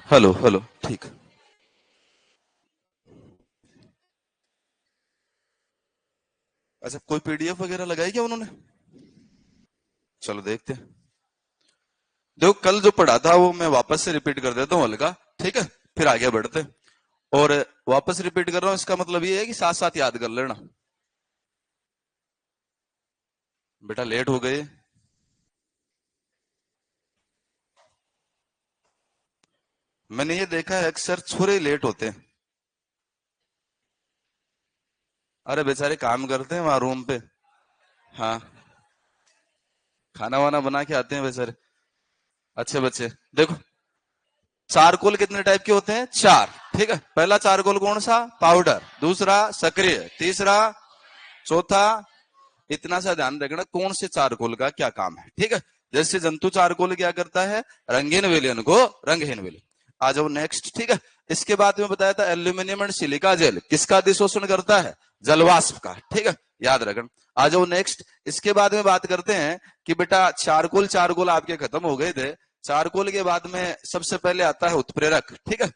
Hello hello ठीक। अच्छा, कोई पीडीएफ वगैरह लगाई क्या उन्होंने? चलो देखते हैं। देखो, कल जो पढ़ा था वो मैं वापस से रिपीट कर देता हूँ हल्का। ठीक है, फिर आगे बढ़ते हैं। और वापस रिपीट कर रहा हूँ, इसका मतलब ये है कि साथ साथ याद कर लेना। बेटा लेट हो गए। मैंने ये देखा है अक्सर छोरे लेट होते हैं। अरे बेचारे काम करते हैं वहां रूम पे। हाँ, खाना वाना बना के आते हैं बेचारे। अच्छे बच्चे। देखो, चारकोल कितने टाइप के होते हैं? चार। ठीक है, पहला चारकोल कौन सा? पाउडर। दूसरा सक्रिय। तीसरा, चौथा। इतना सा ध्यान रखना कौन से चारकोल का क्या काम है। ठीक है, जैसे जंतु चारकोल क्या करता है? रंगीन विलयन को रंगहीन विलयन। आ जाओ नेक्स्ट। ठीक है, इसके बाद में बताया था एल्यूमिनियम एंड सिलिका जेल किसका अधिशोषण करता है? जलवाष्प का। ठीक है, याद रखना। आ जाओ नेक्स्ट। इसके बाद में बात करते हैं कि बेटा चारकोल चारकोल आपके खत्म हो गए थे। चारकोल के बाद में सबसे पहले आता है उत्प्रेरक। ठीक है,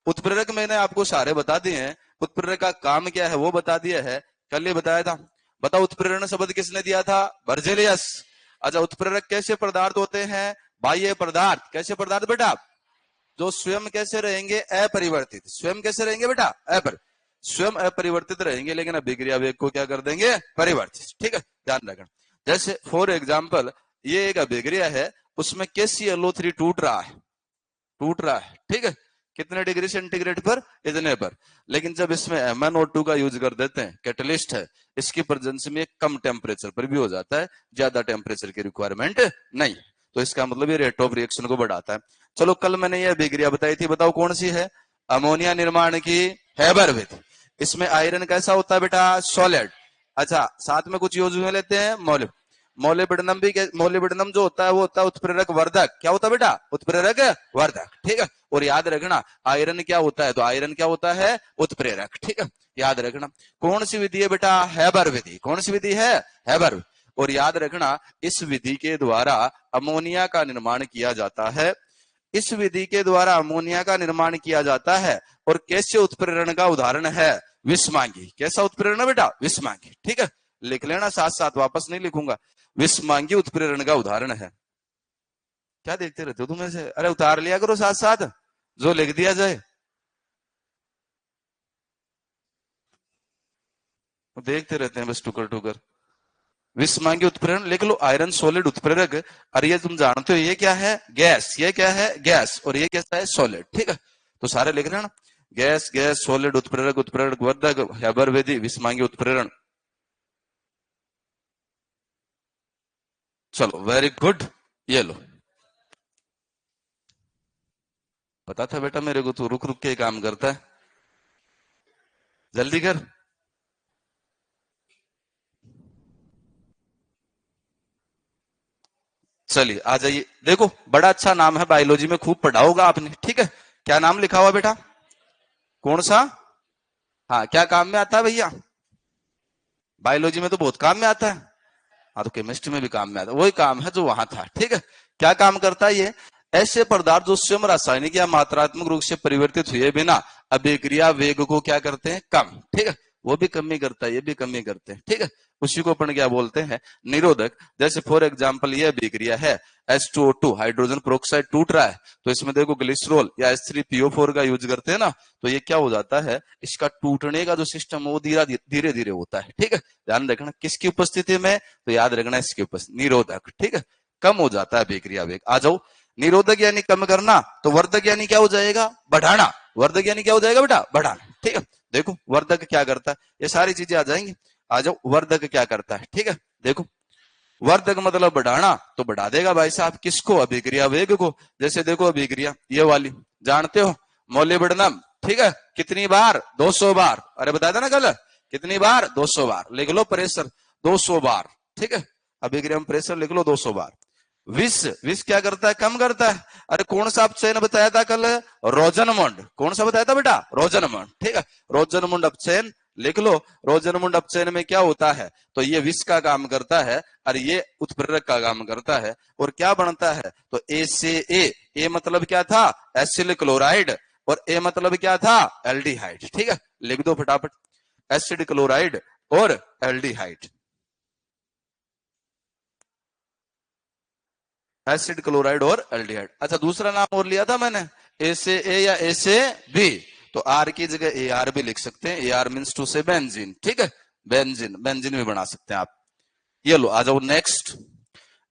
उत्प्रेरक मैंने आपको सारे बता दिए हैं। उत्प्रेरक का काम क्या है वो बता दिया है, कल ही बताया था। बताओ उत्प्रेरण शब्द किसने दिया था? बर्जेलियस। अच्छा, उत्प्रेरक कैसे पदार्थ होते हैं? बाह्य पदार्थ। कैसे पदार्थ बेटा? जो स्वयं कैसे रहेंगे? अपरिवर्तित। स्वयं कैसे रहेंगे बेटा? स्वयं अपरिवर्तित रहेंगे, लेकिन अभिक्रिया वेग को क्या कर देंगे? परिवर्तित। ठीक है, ध्यान रखना। जैसे फॉर एग्जाम्पल, ये एक अभिक्रिया है, उसमें KClO3 टूट रहा है। टूट रहा है। ठीक है, कितने डिग्री सेंटीग्रेड पर? इतने पर। लेकिन जब इसमें MnO2 का यूज कर देते हैं, कैटलिस्ट है, इसकी प्रेजेंस में कम टेम्परेचर पर भी हो जाता है, ज्यादा टेम्परेचर की रिक्वायरमेंट नहीं। तो इसका मतलब ये रेट ऑफ रिएक्शन को बढ़ाता है। चलो, कल मैंने ये अभिक्रिया बताई थी, बताओ कौन सी है? अमोनिया निर्माण की हैबर विधि। इसमें आयरन कैसा होता है बेटा? सॉलिड। अच्छा, साथ में कुछ यूज में लेते हैं मौल। मोलिब्डेनम भी, मोलिब्डेनम जो होता है वो होता है उत्प्रेरक वर्धक। क्या होता है बेटा? उत्प्रेरक वर्धक। ठीक है, और याद रखना आयरन क्या होता है? तो आयरन क्या होता है? उत्प्रेरक। ठीक है, याद रखना। कौन सी विधि है बेटा? हैबर विधि। कौन सी विधि है? हैबर। और याद रखना, इस विधि के द्वारा अमोनिया का निर्माण किया जाता है। इस विधि के द्वारा अमोनिया का निर्माण किया जाता है। और कैसे उत्प्रेरण का उदाहरण है? विषमांगी। कैसा उत्प्रेरण बेटा? विषमांगी। ठीक है, लिख लेना साथ साथ, वापस नहीं लिखूंगा। विषमांगी उत्प्रेरण का उदाहरण है। क्या देखते रहते हो तुम ऐसे? अरे उतार लिया करो साथ साथ, जो लिख दिया जाए। देखते रहते हैं बस टुकर टुकर। विषमांगी उत्प्रेरण लिख लो, आयरन सॉलिड उत्प्रेरक। और ये तुम जानते हो ये क्या है? गैस। ये क्या है? गैस। और ये कैसा है? सॉलिड। ठीक है, तो सारे लिख रहे हैं ना, गैस गैस सॉलिड उत्प्रेरक उत्प्रेरक वर्धक हैबर विधि विषमांगी उत्प्रेरण। चलो वेरी गुड। ये लो, पता था बेटा मेरे को, तू रुक रुक के काम करता है। जल्दी कर। चलिए आ जाइए। देखो, बड़ा अच्छा नाम है, बायोलॉजी में खूब पढ़ा होगा आपने। ठीक है, क्या नाम लिखा हुआ बेटा? कौन सा? हाँ, क्या काम में आता है भैया? बायोलॉजी में तो बहुत काम में आता है। हाँ, तो केमिस्ट्री में भी काम में आता है, वही काम है जो वहां था। ठीक है, क्या काम करता है ये? ऐसे पदार्थ जो स्वयं रासायनिक या मात्रात्मक रूप से परिवर्तित हुए बिना अभिक्रिया वेग को क्या करते हैं? कम। ठीक है, वो भी कमी करता है, ये भी कमी करते हैं। ठीक है, उसी को अपन क्या बोलते हैं? निरोधक। जैसे फॉर एग्जाम्पल ये अभिक्रिया है, H2O2 हाइड्रोजन प्रोक्साइड टूट रहा है, तो इसमें देखो ग्लिसरॉल या H3PO4 का यूज करते हैं ना, तो ये क्या हो जाता है? इसका टूटने का जो सिस्टम वो धीरे धीरे होता है। ठीक है, ध्यान रखना किसकी उपस्थिति में? तो याद रखना इसकी उपस्थिति, निरोधक। ठीक है, कम हो जाता है अभिक्रिया वेग। आ जाओ, निरोधक यानी कम करना, तो वर्धक यानी क्या हो जाएगा? बढ़ाना। वर्धक यानी क्या हो जाएगा बेटा? बढ़ाना। ठीक है, देखो वर्धक क्या करता है, ये सारी चीजें आ जाएंगी। आ जाओ, वर्धक क्या करता है? ठीक है, देखो, वर्धक मतलब बढ़ाना, तो बढ़ा देगा भाई साहब किसको? अभिक्रिया वेग को। जैसे देखो अभिक्रिया ये वाली, जानते हो, मोलिब्डेनम। ठीक है, कितनी बार? 200 बार। अरे बताया था ना कल, कितनी बार? 200 बार। लिख लो प्रेशर 200 बार। ठीक है, अभिक्रिया में प्रेशर लिख लो 200 बार। विष, विष क्या करता है? कम करता है। अरे कौन सा अपचयन बताया था कल? रोजनमंड। कौन सा बताया था बेटा? रोजनमंड। ठीक है, रोजनमंड अपचयन लिख लो। रोजनमुंड अपचयन में क्या होता है, तो ये विष का काम करता है और ये उत्प्रेरक का काम करता है। और क्या बनता है, तो ए से ए मतलब क्या था, एसिल क्लोराइड, और ए मतलब क्या था, एल्डिहाइड। ठीक है, लिख दो फटाफट, एसिड क्लोराइड और एल्डिहाइड, एसिड क्लोराइड और एल्डिहाइड। अच्छा, दूसरा नाम और लिया था मैंने, ए से ए या ए से बी, तो आर की जगह ए आर भी लिख सकते हैं। ए आर मीन्स टू से बेंजीन। ठीक है, बेंजीन, बेंजीन भी बना सकते हैं आप। ये लो, आ जाओ नेक्स्ट।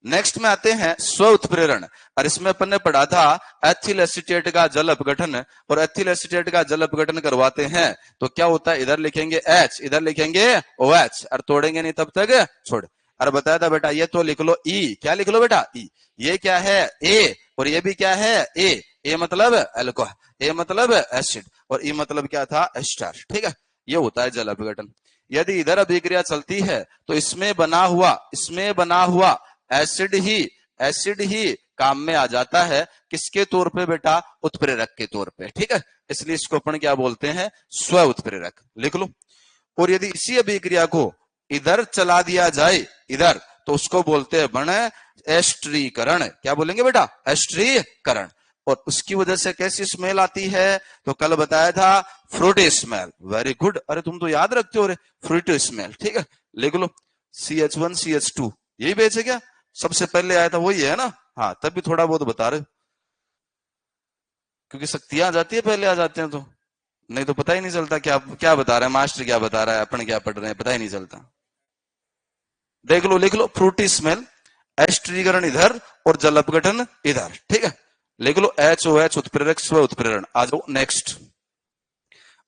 नेक्स्ट में आते हैं स्व उत्प्रेरण। और इसमें अपन ने पढ़ा था एथिल एसीटेट का जल अपघटन, और एथिल एसीटेट का जल अपघटन करवाते हैं तो क्या होता है, इधर लिखेंगे H, इधर लिखेंगे OH, और तोड़ेंगे नहीं तब तक छोड़। और बताया था बेटा, ये तो लिख लो E, क्या लिख लो बेटा, E। ये क्या है, A, और ये भी क्या है, A मतलब अल्कोहल, A मतलब एसिड, और E मतलब क्या था, एस्टर। ठीक है, ये होता है जल अपघटन। यदि इधर अभिक्रिया चलती है तो इसमें बना हुआ एसिड ही काम में आ जाता है, किसके तौर पे बेटा, उत्प्रेरक के तौर पे। ठीक है, इसलिए इसको अपन क्या बोलते हैं, स्व उत्प्रेरक, लिख लो। और यदि इसी अभिक्रिया को इधर चला दिया जाए, इधर, तो उसको बोलते हैं बन एस्ट्रीकरण। क्या बोलेंगे बेटा, एस्ट्रीकरण। और उसकी वजह से कैसी स्मेल आती है, तो कल बताया था, फ्रूटी स्मेल। वेरी गुड, अरे तुम तो याद रखते हो रे, फ्रूटी स्मेल। ठीक है, लिख लो, CH1 CH2, यही बेच है क्या, सबसे पहले आया था वही है ना। हाँ, तब भी थोड़ा बहुत बता रहे, क्योंकि शक्तियां आ जाती है पहले आ जाते हैं तो, नहीं तो पता ही नहीं चलता क्या क्या बता रहा है मास्टर, क्या बता रहा है, अपन क्या पढ़ रहे हैं, पता ही नहीं चलता। देख लो, लिख लो, फ्रूटी स्मेल, एस्ट्रीकरण इधर और जल अपघटन इधर। ठीक है, लिख लो, HOH उत्प्रेरक, स्व उत्प्रेरण। आ जाओ नेक्स्ट,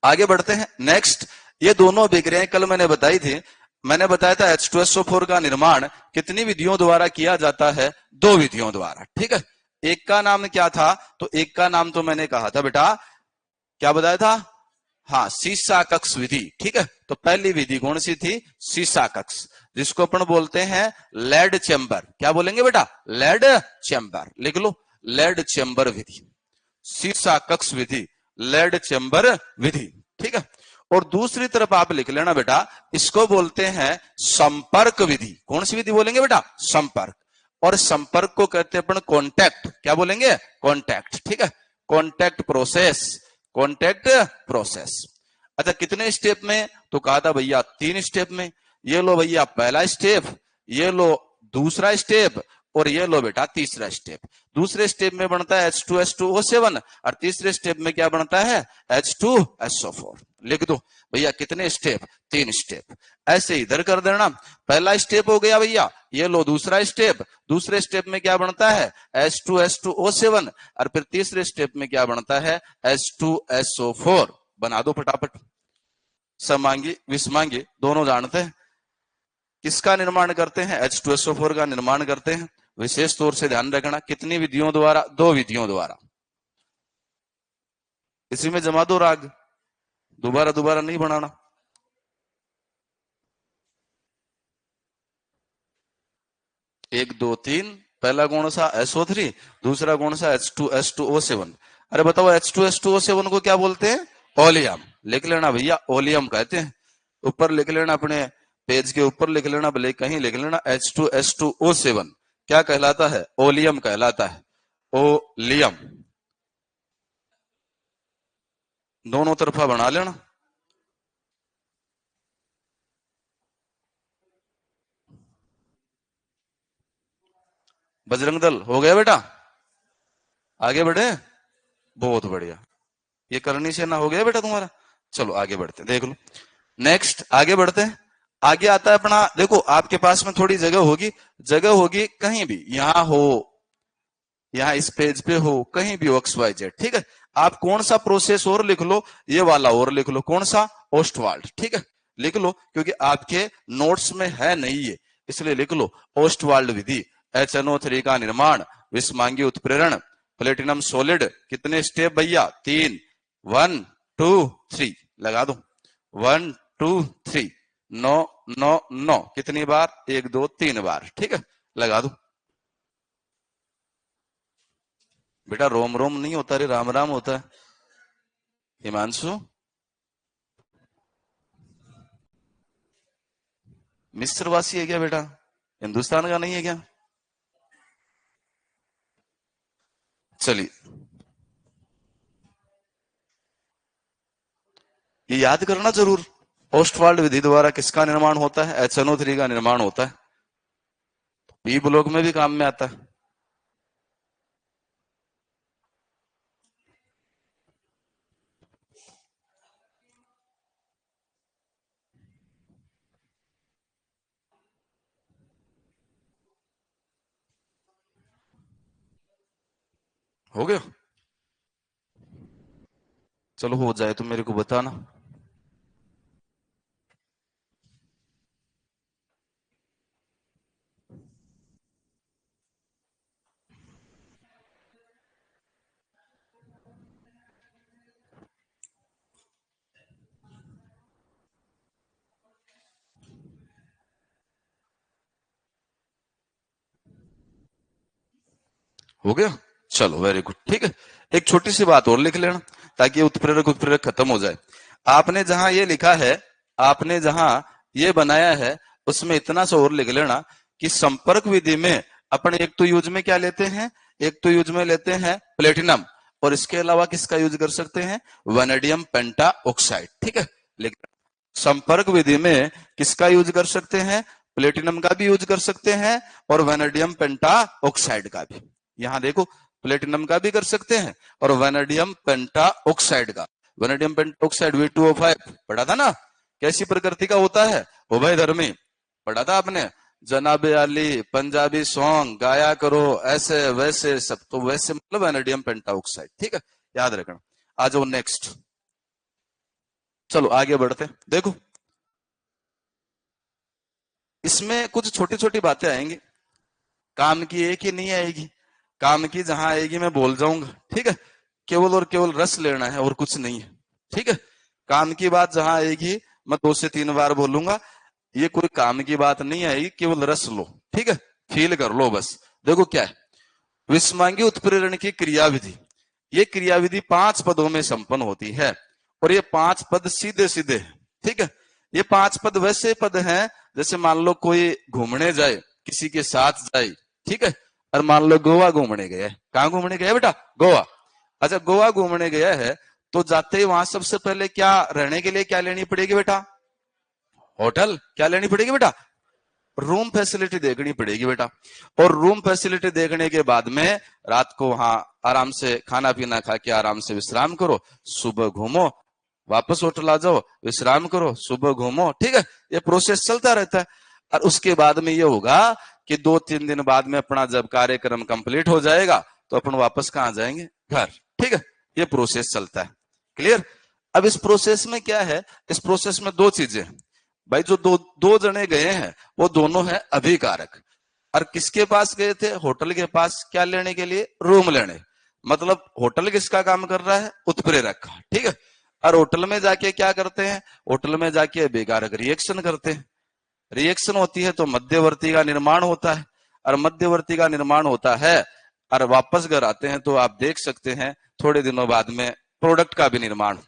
आगे बढ़ते हैं। नेक्स्ट, ये दोनों अभिक्रियाएं कल मैंने बताई थी, मैंने बताया था H2SO4 का निर्माण कितनी विधियों द्वारा किया जाता है, 2 विधियों द्वारा। ठीक है, एक का नाम क्या था, तो एक का नाम तो मैंने कहा था बेटा, क्या बताया था, हाँ, सीसा कक्ष विधि। ठीक है, तो पहली विधि कौन सी थी, सीसा कक्ष, जिसको अपन बोलते हैं लेड चैम्बर। क्या बोलेंगे बेटा, लेड चैम्बर, लिख लो, लेड चैम्बर विधि, सीसा कक्ष विधि, लेड चैम्बर विधि। ठीक है, और दूसरी तरफ आप लिख लेना बेटा, इसको बोलते हैं संपर्क विधि। कौन सी विधि बोलेंगे बेटा, संपर्क। और संपर्क को कहते हैं अपन कॉन्टैक्ट। क्या बोलेंगे, कॉन्टैक्ट। ठीक है, कॉन्टैक्ट प्रोसेस, कॉन्टैक्ट प्रोसेस। अच्छा, कितने स्टेप में, तो कहा था भैया 3 स्टेप में। ये लो भैया पहला स्टेप, ये लो दूसरा स्टेप, और ये लो बेटा तीसरा स्टेप। दूसरे स्टेप में बनता है H2SO7, और तीसरे स्टेप में क्या बनता है, H2SO4। लिख दो भैया, कितने स्टेप, 3 स्टेप। ऐसे इधर कर देना, पहला स्टेप हो गया भैया, ये लो दूसरा स्टेप, दूसरे स्टेप में क्या बनता है, H2SO7, और फिर तीसरे स्टेप में क्या बनता है, H2SO4। बना दो फटाफट, समांगी विषमांगी दोनों जानते हैं। किसका निर्माण करते हैं, H2SO4 का निर्माण करते हैं। विशेष तौर से ध्यान रखना, कितनी विधियों द्वारा, 2 विधियों द्वारा। इसी में जमा दो राग, दोबारा दोबारा नहीं बनाना। 1 2 3, पहला कौन सा, SO3, दूसरा कौन सा, H2H2O7। अरे बताओ, H2H2O7 को क्या बोलते हैं, ओलियम। लिख लेना भैया, ओलियम कहते हैं। ऊपर लिख लेना, अपने पेज के ऊपर लिख लेना, भले कहीं लिख लेना, H2H2O7 क्या कहलाता है, ओलियम कहलाता है, ओलियम। दोनों तरफा बना लेना। बजरंग दल हो गया बेटा, आगे बढ़े, बहुत बढ़िया। ये करनी से ना हो गया बेटा तुम्हारा। चलो आगे बढ़ते, देख लो नेक्स्ट, आगे बढ़ते हैं। आगे आता है अपना, देखो आपके पास में थोड़ी जगह होगी कहीं भी, यहां हो, यहाँ इस पेज पे हो, कहीं भी हो, XYZ। ठीक है, आप कौन सा प्रोसेस और लिख लो, ये वाला और लिख लो, कौन सा, ओस्टवाल्ड। ठीक है, लिख लो, क्योंकि आपके नोट्स में है नहीं ये, इसलिए लिख लो, ओस्टवाल्ड विधि। HNO3 का निर्माण, विषमांगी उत्प्रेरण, प्लेटिनम सोलिड, कितने स्टेप भैया, 3, 1 2 3, लगा दो, 1 2 3, 9 9 9, कितनी बार, 1 2 3 बार। ठीक है, लगा दो बेटा, रोम रोम नहीं होता रे, राम राम होता है। हिमांशु, मिस्रवासी है क्या बेटा? हिंदुस्तान का नहीं है क्या? चलिए, ये याद करना जरूर। ओस्टवाल्ड विधि द्वारा किसका निर्माण होता है? HNO3 का निर्माण होता है। बी ब्लॉक में भी काम में आता है। हो गया? चलो हो जाए तो मेरे को बताना। हो गया? चलो वेरी गुड, ठीक है। एक छोटी सी बात और लिख लेना ताकि उत्प्रेरक उत्प्रेरक खत्म हो जाए। आपने जहां ये लिखा है, आपने जहां ये बनाया है, उसमें इतना सा और लिख लेना कि संपर्क विधि में अपन एक तो यूज में क्या लेते हैं? एक तो यूज में लेते हैं प्लेटिनम, और इसके अलावा किसका यूज कर सकते हैं? वैनेडियम पेंटा ऑक्साइड, ठीक है। लेकिन संपर्क विधि में किसका यूज कर सकते हैं? प्लेटिनम का भी यूज कर सकते हैं और वैनेडियम पेंटा ऑक्साइड का भी। यहां देखो, प्लेटिनम का भी कर सकते हैं और वैनेडियम पेंटा ऑक्साइड का। वैनेडियम पेंटा ऑक्साइड V2O5 पढ़ा था ना, कैसी प्रकृति का होता है? उभयधर्मी। पढ़ा था आपने, जनाबे अली पंजाबी सॉन्ग गाया करो ऐसे वैसे सब, तो वैसे मतलब वैनेडियम पेंटा ऑक्साइड, ठीक है, याद रखना। आ जाओ नेक्स्ट, चलो आगे बढ़ते। देखो, इसमें कुछ छोटी छोटी बातें आएंगी, काम की एक ही नहीं आएगी, काम की जहां आएगी मैं बोल जाऊंगा, ठीक है। केवल और केवल रस लेना है और कुछ नहीं है, ठीक है। काम की बात जहां आएगी मैं 2 से 3 बार बोलूंगा, ये कोई काम की बात नहीं आएगी, केवल रस लो, ठीक है, फील कर लो बस। देखो क्या है, विषमांगी उत्प्रेरण की क्रियाविधि। ये क्रियाविधि 5 पदों में संपन्न होती है और ये 5 पद सीधे सीधे हैं, ठीक है। ये 5 पद वैसे पद हैं जैसे मान लो कोई घूमने जाए, किसी के साथ जाए, ठीक है, और मान लो गोवा घूमने गया है। कहाँ घूमने गया है बेटा? गोवा। अच्छा, गोवा घूमने गया है तो जाते ही वहां सबसे पहले क्या, रहने के लिए क्या लेनी पड़ेगी बेटा? होटल। क्या लेनी पड़ेगी बेटा? रूम फैसिलिटी देखनी पड़ेगी बेटा। और रूम फैसिलिटी देखने के बाद में रात को वहां आराम से खाना पीना खा के आराम से विश्राम करो, सुबह घूमो, वापस होटल आ जाओ, विश्राम करो, सुबह घूमो, ठीक है। ये प्रोसेस चलता रहता है। और उसके बाद में ये होगा कि 2-3 दिन बाद में अपना जब कार्यक्रम कंप्लीट हो जाएगा तो अपन वापस कहां जाएंगे? घर, ठीक है। ये प्रोसेस चलता है, क्लियर। अब इस प्रोसेस में क्या है? इस प्रोसेस में दो चीजें भाई, जो दो दो जने गए हैं वो दोनों हैं अभिकारक। और किसके पास गए थे? होटल के पास। क्या लेने के लिए? रूम लेने। मतलब होटल किसका काम कर रहा है? उत्प्रेरक का, ठीक है। और होटल में जाके क्या करते हैं? होटल में जाके अभिकारक रिएक्शन करते हैं। रिएक्शन होती है तो मध्यवर्ती का निर्माण होता है, और मध्यवर्ती का निर्माण होता है और वापस घर आते हैं तो आप देख सकते हैं थोड़े दिनों बाद में प्रोडक्ट का भी निर्माण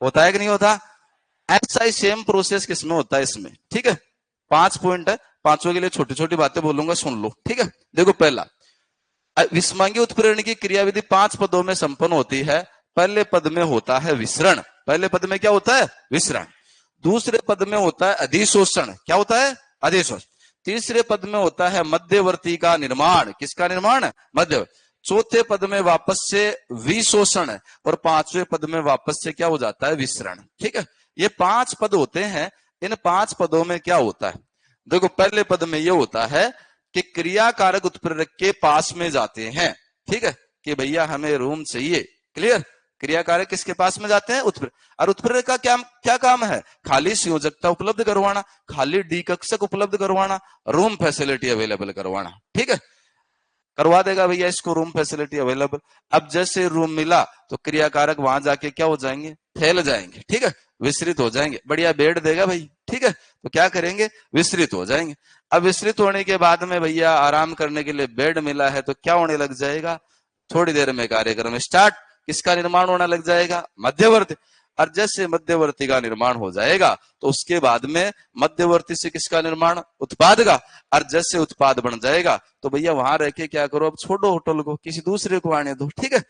होता है कि नहीं होता? ऐसा ही सेम प्रोसेस किसमें होता है? इसमें, ठीक है। 5 पॉइंट है, पांचों के लिए छोटी छोटी बातें बोलूंगा, सुन लो, ठीक है। देखो, पहला, विषमांगी उत्प्रेरण की क्रियाविधि 5 पदों में संपन्न होती है। पहले पद में होता है विसरण। पहले पद में क्या होता है? विसरण। दूसरे पद में होता है अधिशोषण। क्या होता है? अधिशोषण। तीसरे पद में होता है मध्यवर्ती का निर्माण। किसका निर्माण? मध्य। चौथे पद में वापस से विशोषण, और पांचवें पद में वापस से क्या हो जाता है? विसरण, ठीक है। ये 5 पद होते हैं। इन 5 पदों में क्या होता है? देखो, पहले पद में ये होता है कि क्रियाकारक उत्प्रेरक के पास में जाते हैं, ठीक है, कि भैया हमें रूम चाहिए, क्लियर। क्रियाकारक किसके पास में जाते हैं? उत्प्रेरक। और उत्प्रेरक का क्या क्या काम है? खाली संयोजकता उपलब्ध करवाना, खाली डी कक्षक उपलब्ध करवाना, रूम फैसिलिटी अवेलेबल करवाना, ठीक है। करवा देगा भैया इसको रूम फैसिलिटी अवेलेबल। अब जैसे रूम मिला तो क्रियाकारक वहां जाके क्या हो जाएंगे? फैल जाएंगे, ठीक है, विस्तृत हो जाएंगे। बढ़िया बेड देगा भाई, ठीक है, तो क्या करेंगे? विस्तृत हो जाएंगे। अब विस्तृत होने के बाद में भैया आराम करने के लिए बेड मिला है तो क्या होने लग जाएगा? थोड़ी देर में कार्यक्रम स्टार्ट। किसका निर्माण होने लग जाएगा? मध्यवर्ती। और जैसे मध्यवर्ती का निर्माण हो जाएगा तो उसके बाद में मध्यवर्ती से किसका निर्माण, उत्पाद का। और जैसे उत्पाद बन जाएगा तो भैया वहां रह के क्या करो, अब छोड़ो होटल को, किसी दूसरे को आने दो, ठीक है।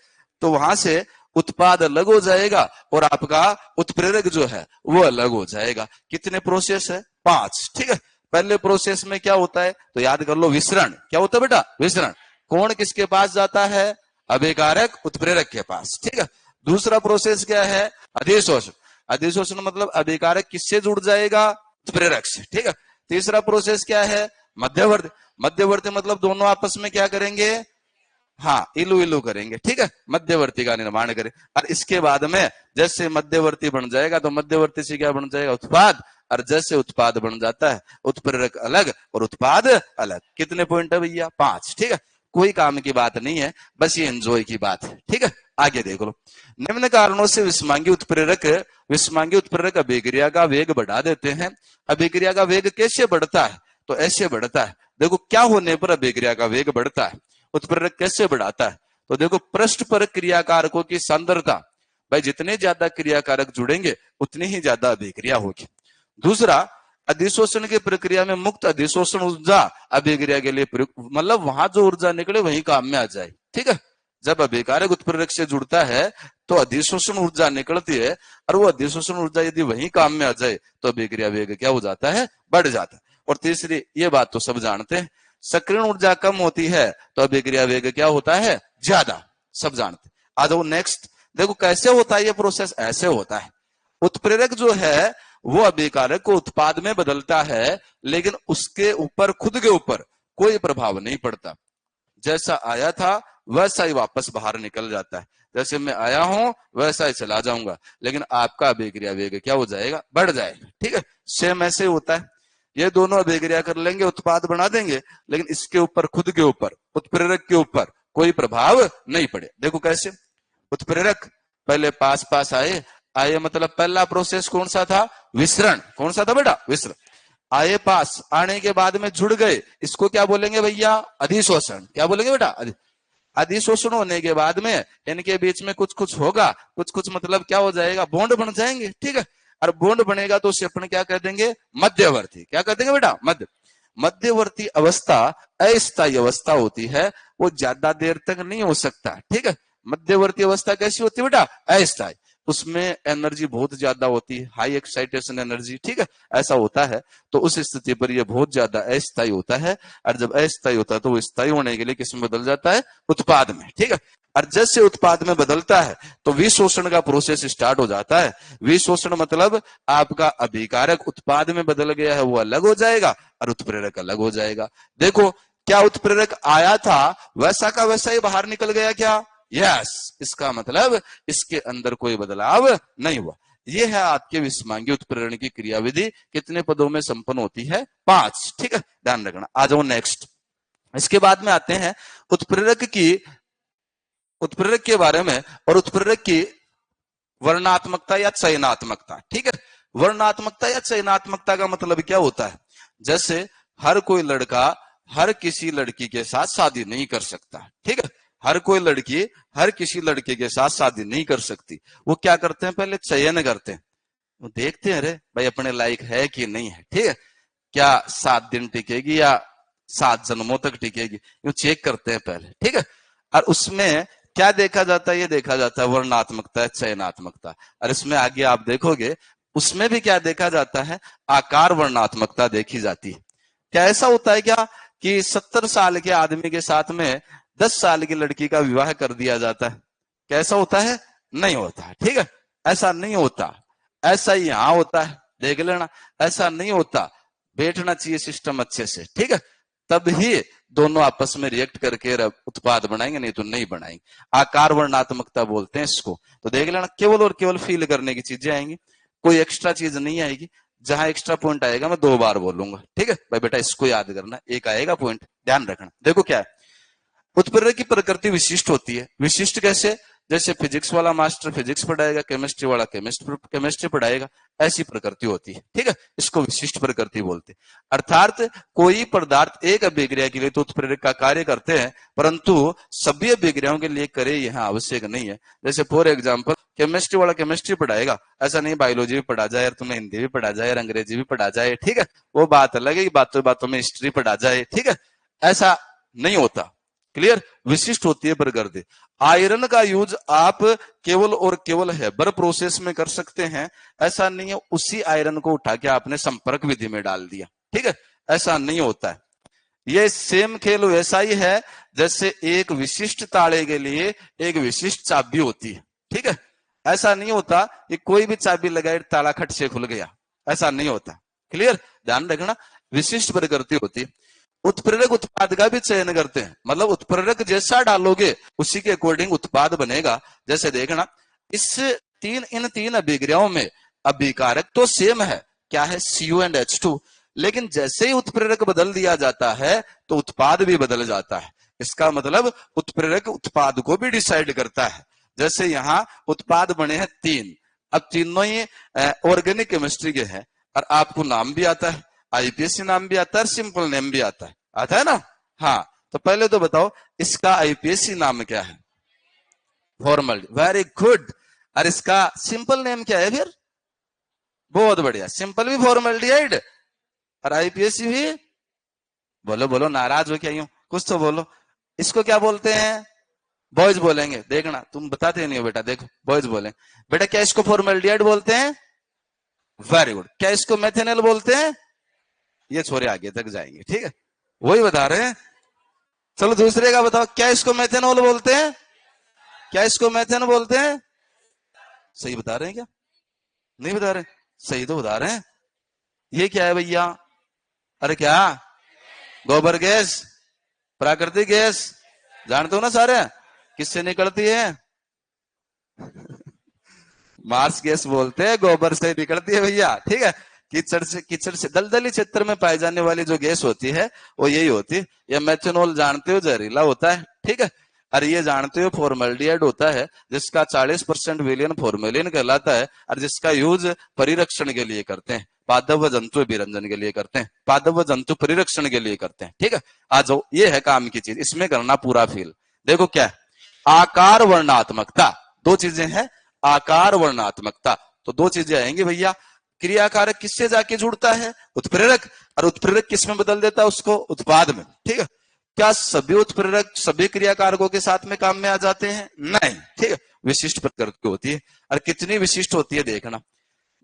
तो वहां से उत्पाद अलग हो जाएगा और आपका उत्प्रेरक जो है वो अलग हो जाएगा। कितने प्रोसेस है, 5, ठीक है। पहले प्रोसेस में क्या होता है तो याद कर लो, विसरण। क्या होता है बेटा, विसरण। कौन किसके पास जाता है, अभिकारक उत्प्रेरक के पास, ठीक है। दूसरा प्रोसेस क्या है, अधिशोषण। अधिशोषण मतलब अभिकारक किससे जुड़ जाएगा, उत्प्रेरक से, ठीक है। तीसरा प्रोसेस क्या है, मध्यवर्ती। मध्यवर्ती मतलब दोनों आपस में क्या करेंगे, हाँ, इलू इलू करेंगे, ठीक है, मध्यवर्ती का निर्माण करें। और इसके बाद में जैसे मध्यवर्ती बन जाएगा तो मध्यवर्ती से क्या बन जाएगा, उत्पाद। और जैसे उत्पाद बन जाता है, उत्प्रेरक अलग और उत्पाद अलग। कितने पॉइंट है भैया, 5, ठीक है। कोई काम की बात नहीं है, बस ये एंजॉय की बात है, ठीक है। आगे देख लो, निम्न कारणों से विस्मांगी उत्प्रेरक अभिक्रिया का वेग बढ़ा देते हैं। अभिक्रिया का वेग कैसे बढ़ता है, तो ऐसे बढ़ता है। देखो क्या होने पर अभिक्रिया का वेग बढ़ता है, उत्प्रेरक कैसे बढ़ाता है, तो देखो पृष्ठ पर क्रियाकारकों की सांद्रता। भाई जितने ज्यादा क्रियाकारक जुड़ेंगे उतनी ही ज्यादा अभिक्रिया होगी। दूसरा, अधिशोषण की प्रक्रिया में मुक्त अधिशोषण ऊर्जा अभिक्रिया के लिए प्रयुक्त, मतलब वहां जो ऊर्जा निकले वही काम में आ जाए, ठीक है। जब अभिकारक उत्प्रेरक से जुड़ता है तो अधिशोषण ऊर्जा निकलती है और वो अधिशोषण ऊर्जा यदि वही काम में आ जाए तो अभिक्रिया वेग क्या हो जाता है, बढ़ जाता है। और तीसरी, ये बात तो सब जानते हैं, सक्रिय ऊर्जा कम होती है तो अभिक्रिया वेग क्या होता है, ज्यादा, सब जानते। आ जाओ नेक्स्ट, देखो कैसे होता है ये प्रोसेस, ऐसे होता है। उत्प्रेरक जो है वो अभिकारक को उत्पाद में बदलता है, लेकिन उसके ऊपर, खुद के ऊपर कोई प्रभाव नहीं पड़ता। जैसा आया था वैसा ही वापस बाहर निकल जाता है। जैसे मैं आया हूं वैसा ही चला जाऊंगा, लेकिन आपका अभिक्रिया वेग क्या हो जाएगा, बढ़ जाएगा, ठीक है। सेम ऐसे होता है, ये दोनों अभिक्रिया कर लेंगे, उत्पाद बना देंगे, लेकिन इसके ऊपर, खुद के ऊपर, उत्प्रेरक के ऊपर कोई प्रभाव नहीं पड़े। देखो कैसे, उत्प्रेरक पहले पास पास आए, आए मतलब पहला प्रोसेस कौन सा था, विसरण। कौन सा था बेटा, विसरण। आए पास, आने के बाद में जुड़ गए, इसको क्या बोलेंगे भैया, अधिशोषण। क्या बोलेंगे बेटा, अधिशोषण होने के बाद में इनके बीच में कुछ कुछ होगा, कुछ कुछ मतलब क्या हो जाएगा, बॉन्ड बन जाएंगे, ठीक है। और बॉन्ड बनेगा तो उसे अपन क्या कह देंगे, मध्यवर्ती। क्या कह देंगे बेटा, मध्यवर्ती अवस्था अस्थायी अवस्था होती है, वो ज्यादा देर तक नहीं हो सकता, ठीक है। मध्यवर्ती अवस्था कैसी होती है बेटा, अस्थायी। उसमें एनर्जी बहुत ज्यादा होती है, हाई एक्साइटेशन एनर्जी, ठीक है, ऐसा होता है। तो उस स्थिति पर यह बहुत ज्यादा अस्थायी होता है, और जब अस्थायी होता है तो वो स्थायी होने के लिए किस में बदल जाता है, उत्पाद में, ठीक है। और जैसे उत्पाद में बदलता है तो विशोषण का प्रोसेस स्टार्ट हो जाता है। विशोषण मतलब आपका अभिकारक उत्पाद में बदल गया है, वो अलग हो जाएगा और उत्प्रेरक अलग हो जाएगा। देखो क्या उत्प्रेरक आया था वैसा का वैसा ही बाहर निकल गया क्या, यस। इसका मतलब इसके अंदर कोई बदलाव नहीं हुआ। यह है आपके विस्मांगी उत्प्रेरण की क्रियाविधि। कितने पदों में संपन्न होती है, 5, ठीक है, ध्यान रखना। आ जाओ नेक्स्ट, इसके बाद में आते हैं उत्प्रेरक के बारे में, और उत्प्रेरक की वर्णात्मकता या चयनात्मकता, ठीक है। वर्णात्मकता या चयनात्मकता का मतलब क्या होता है, जैसे हर कोई लड़का हर किसी लड़की के साथ शादी नहीं कर सकता, ठीक है। हर कोई लड़की हर किसी लड़के के साथ शादी नहीं कर सकती। वो क्या करते हैं, पहले चयन करते हैं, वो देखते हैं अरे भाई अपने लायक है कि नहीं है, ठीक है। क्या 7 दिन टिकेगी या 7 जन्मों तक टिकेगी, ये चेक करते हैं पहले, ठीक है। और उसमें क्या देखा जाता है, ये देखा जाता है वर्णात्मकता, चयनात्मकता। और इसमें आगे आप देखोगे उसमें भी क्या देखा जाता है, आकार वर्णात्मकता देखी जाती है। क्या ऐसा होता है क्या कि 70 साल के आदमी के साथ में 10 साल की लड़की का विवाह कर दिया जाता है, कैसा होता है, नहीं होता है, ठीक है। ऐसा नहीं होता, ऐसा ही यहां होता है, देख लेना, ऐसा नहीं होता। बैठना चाहिए सिस्टम अच्छे से, ठीक है, तब ही दोनों आपस में रिएक्ट करके उत्पाद बनाएंगे, नहीं तो नहीं बनाएंगे। आकार वर्णात्मकता बोलते हैं इसको। तो देख लेना, केवल और केवल फील करने की चीजें आएंगी, कोई एक्स्ट्रा चीज नहीं आएगी। जहां एक्स्ट्रा पॉइंट आएगा मैं 2 बार बोलूंगा, ठीक है भाई बेटा, इसको याद करना, एक आएगा पॉइंट, ध्यान रखना। देखो क्या है, उत्प्रेरक की प्रकृति विशिष्ट होती है। विशिष्ट कैसे, जैसे फिजिक्स वाला मास्टर फिजिक्स पढ़ाएगा, केमिस्ट्री वाला केमिस्ट्री पढ़ाएगा, ऐसी प्रकृति होती है। ठीक है, इसको विशिष्ट प्रकृति बोलते हैं। अर्थात कोई पदार्थ एक अभिक्रिया के लिए तो उत्प्रेरक का कार्य करते हैं, परंतु सभी अभिक्रियाओं के लिए करे यह आवश्यक नहीं है। जैसे फॉर एग्जाम्पल केमिस्ट्री वाला केमिस्ट्री पढ़ाएगा, ऐसा नहीं बायोलॉजी भी पढ़ा जाए और तुम्हें हिंदी भी पढ़ा जाए और अंग्रेजी भी पढ़ा जाए, ठीक है, वो बात अलग है। बातों बातों में हिस्ट्री पढ़ा जाए, ठीक है, ऐसा नहीं होता। क्लियर, विशिष्ट होती है प्रकृति। आयरन का यूज आप केवल और केवल हेबर प्रोसेस में कर सकते हैं, ऐसा नहीं है उसी आयरन को उठा के आपने संपर्क विधि में डाल दिया, ठीक है, ऐसा नहीं होता है। ये सेम खेल वैसा ही है जैसे एक विशिष्ट ताले के लिए एक विशिष्ट चाबी होती है, ठीक है, ऐसा नहीं होता कि कोई भी चाबी लगाए ताला खट से खुल गया, ऐसा नहीं होता। क्लियर, ध्यान रखना, विशिष्ट प्रकृति होती है। उत्प्रेरक उत्पाद का भी चयन करते हैं, मतलब उत्प्रेरक जैसा डालोगे उसी के अकॉर्डिंग उत्पाद बनेगा। जैसे देखना, इन तीन अभिक्रियाओं में अभिकारक तो सेम है, क्या है, CO एंड H2, लेकिन जैसे ही उत्प्रेरक बदल दिया जाता है तो उत्पाद भी बदल जाता है। इसका मतलब उत्प्रेरक उत्पाद को भी डिसाइड करता है। जैसे यहाँ उत्पाद बने हैं 3, अब तीनों ही ऑर्गेनिक केमिस्ट्री के हैं और आपको नाम भी आता है, IPSC नाम भी आता है, सिंपल नेम भी आता है ना। हाँ, तो पहले तो बताओ इसका IPSC नाम क्या है? Formaldehyde, very good. और इसका सिंपल नेम क्या है फिर? बहुत बढ़िया, सिंपल भी फॉर्मल्डिहाइड और IPSC भी। बोलो बोलो, नाराज हो क्या यूं, कुछ तो बोलो। इसको क्या बोलते हैं? बॉयज बोलेंगे, देखना तुम बताते नहीं हो बेटा, देखो बॉयज बोले बेटा। क्या इसको फॉर्मल्डिहाइड बोलते हैं? Very good. क्या इसको मेथेनॉल बोलते हैं? ये छोरे आगे तक जाएंगे, ठीक है, वही बता रहे हैं। चलो दूसरे का बताओ, क्या इसको मेथेनॉल बोलते हैं? क्या इसको मेथेन बोलते हैं? सही बता रहे हैं क्या? नहीं बता रहे? सही तो बता रहे हैं। ये क्या है भैया? अरे क्या? गोबर गैस, प्राकृतिक गैस, जानते हो ना सारे, किससे निकलती है? मार्स गैस बोलते हैं, गोबर से निकलती है भैया, ठीक है। कीचड़ से दलदली क्षेत्र में पाई जाने वाली जो गैस होती है वो यही होती है। ये मेथनॉल जानते हो जहरीला होता है, ठीक है। और ये जानते हो फॉर्मल्डिहाइड होता है जिसका 40% विलियन फॉर्मेलिन कहलाता है और जिसका यूज परिरक्षण के लिए करते हैं, पादप व जंतु विरंजन के लिए करते हैं, पादप व जंतु परिरक्षण के लिए करते हैं, ठीक है। आ जाओ, ये है काम की चीज, इसमें करना पूरा फील। देखो क्या है, आकार वर्णात्मकता, दो चीजें हैं, आकार वर्णात्मकता। तो दो चीजें आएंगी भैया। क्रियाकारक किससे जाके जुड़ता है? उत्प्रेरक। और उत्प्रेरक किसमें बदल देता है उसको? उत्पाद में, ठीक है। क्या सभी उत्प्रेरक सभी क्रियाकारकों के साथ में काम में आ जाते हैं? नहीं, ठीक है, विशिष्ट प्रकृति होती है। और कितनी विशिष्ट होती है देखना।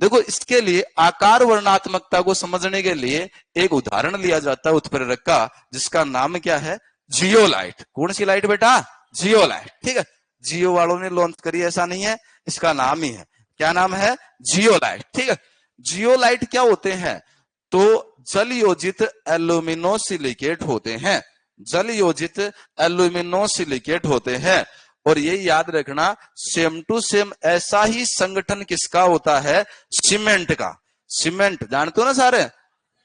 देखो, इसके लिए आकार वर्णात्मकता को समझने के लिए एक उदाहरण लिया जाता है उत्प्रेरक का, जिसका नाम क्या है? जियोलाइट। कौन सी लाइट बेटा? जियोलाइट, ठीक है। जियो वालों ने लॉन्च करी ऐसा नहीं है, इसका नाम ही है। क्या नाम है? जियोलाइट, ठीक है। जियोलाइट क्या होते हैं? तो जल योजित एल्यूमिनोसिलिकेट होते हैं, जल योजित एल्यूमिनोसिलिकेट होते हैं। और ये याद रखना, सेम टू सेम ऐसा ही संगठन किसका होता है? सीमेंट का। सीमेंट जानते हो ना सारे?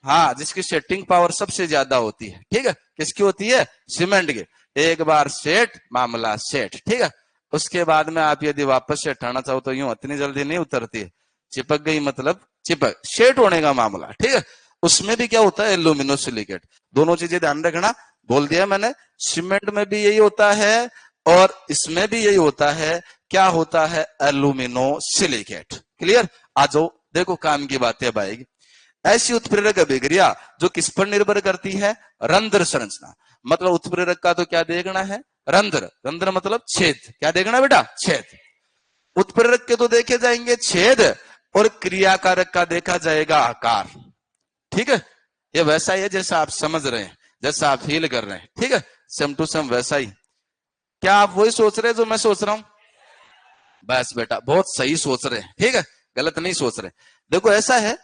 हाँ, जिसकी सेटिंग पावर सबसे ज्यादा होती है, ठीक है। किसकी होती है? सीमेंट की। एक बार सेट, मामला सेट, ठीक है। उसके बाद में आप यदि वापस से हटाना चाहो तो यूं इतनी जल्दी नहीं उतरती है, चिपक गई मतलब चिपक, सेट होने का मामला, ठीक है। उसमें भी क्या होता है? एल्यूमिनोसिलिकेट। दोनों चीजें ध्यान रखना, बोल दिया मैंने। सीमेंट में भी यही होता है और इसमें भी यही होता है। क्या होता है? एल्यूमिनोसिलिकेट। क्लियर? आ जाओ, देखो काम की बातें अब आएगी। ऐसी उत्प्रेरक अभिक्रिया जो किस पर निर्भर करती है? रंध्र संरचना। मतलब उत्प्रेरक का तो क्या देखना है? रंध्र। रंध्र मतलब छेद। क्या देखना बेटा? छेद। उत्प्रेरक के तो देखे जाएंगे छेद और क्रियाकारक का देखा जाएगा आकार, ठीक है। ये वैसा ही है जैसा आप समझ रहे हैं, जैसा आप फील कर रहे हैं, ठीक है, सेम टू सेम वैसा ही। क्या आप वही सोच रहे हैं जो मैं सोच रहा हूं? बस बेटा, बहुत सही सोच रहे हैं, ठीक है, गलत नहीं सोच रहे। देखो ऐसा है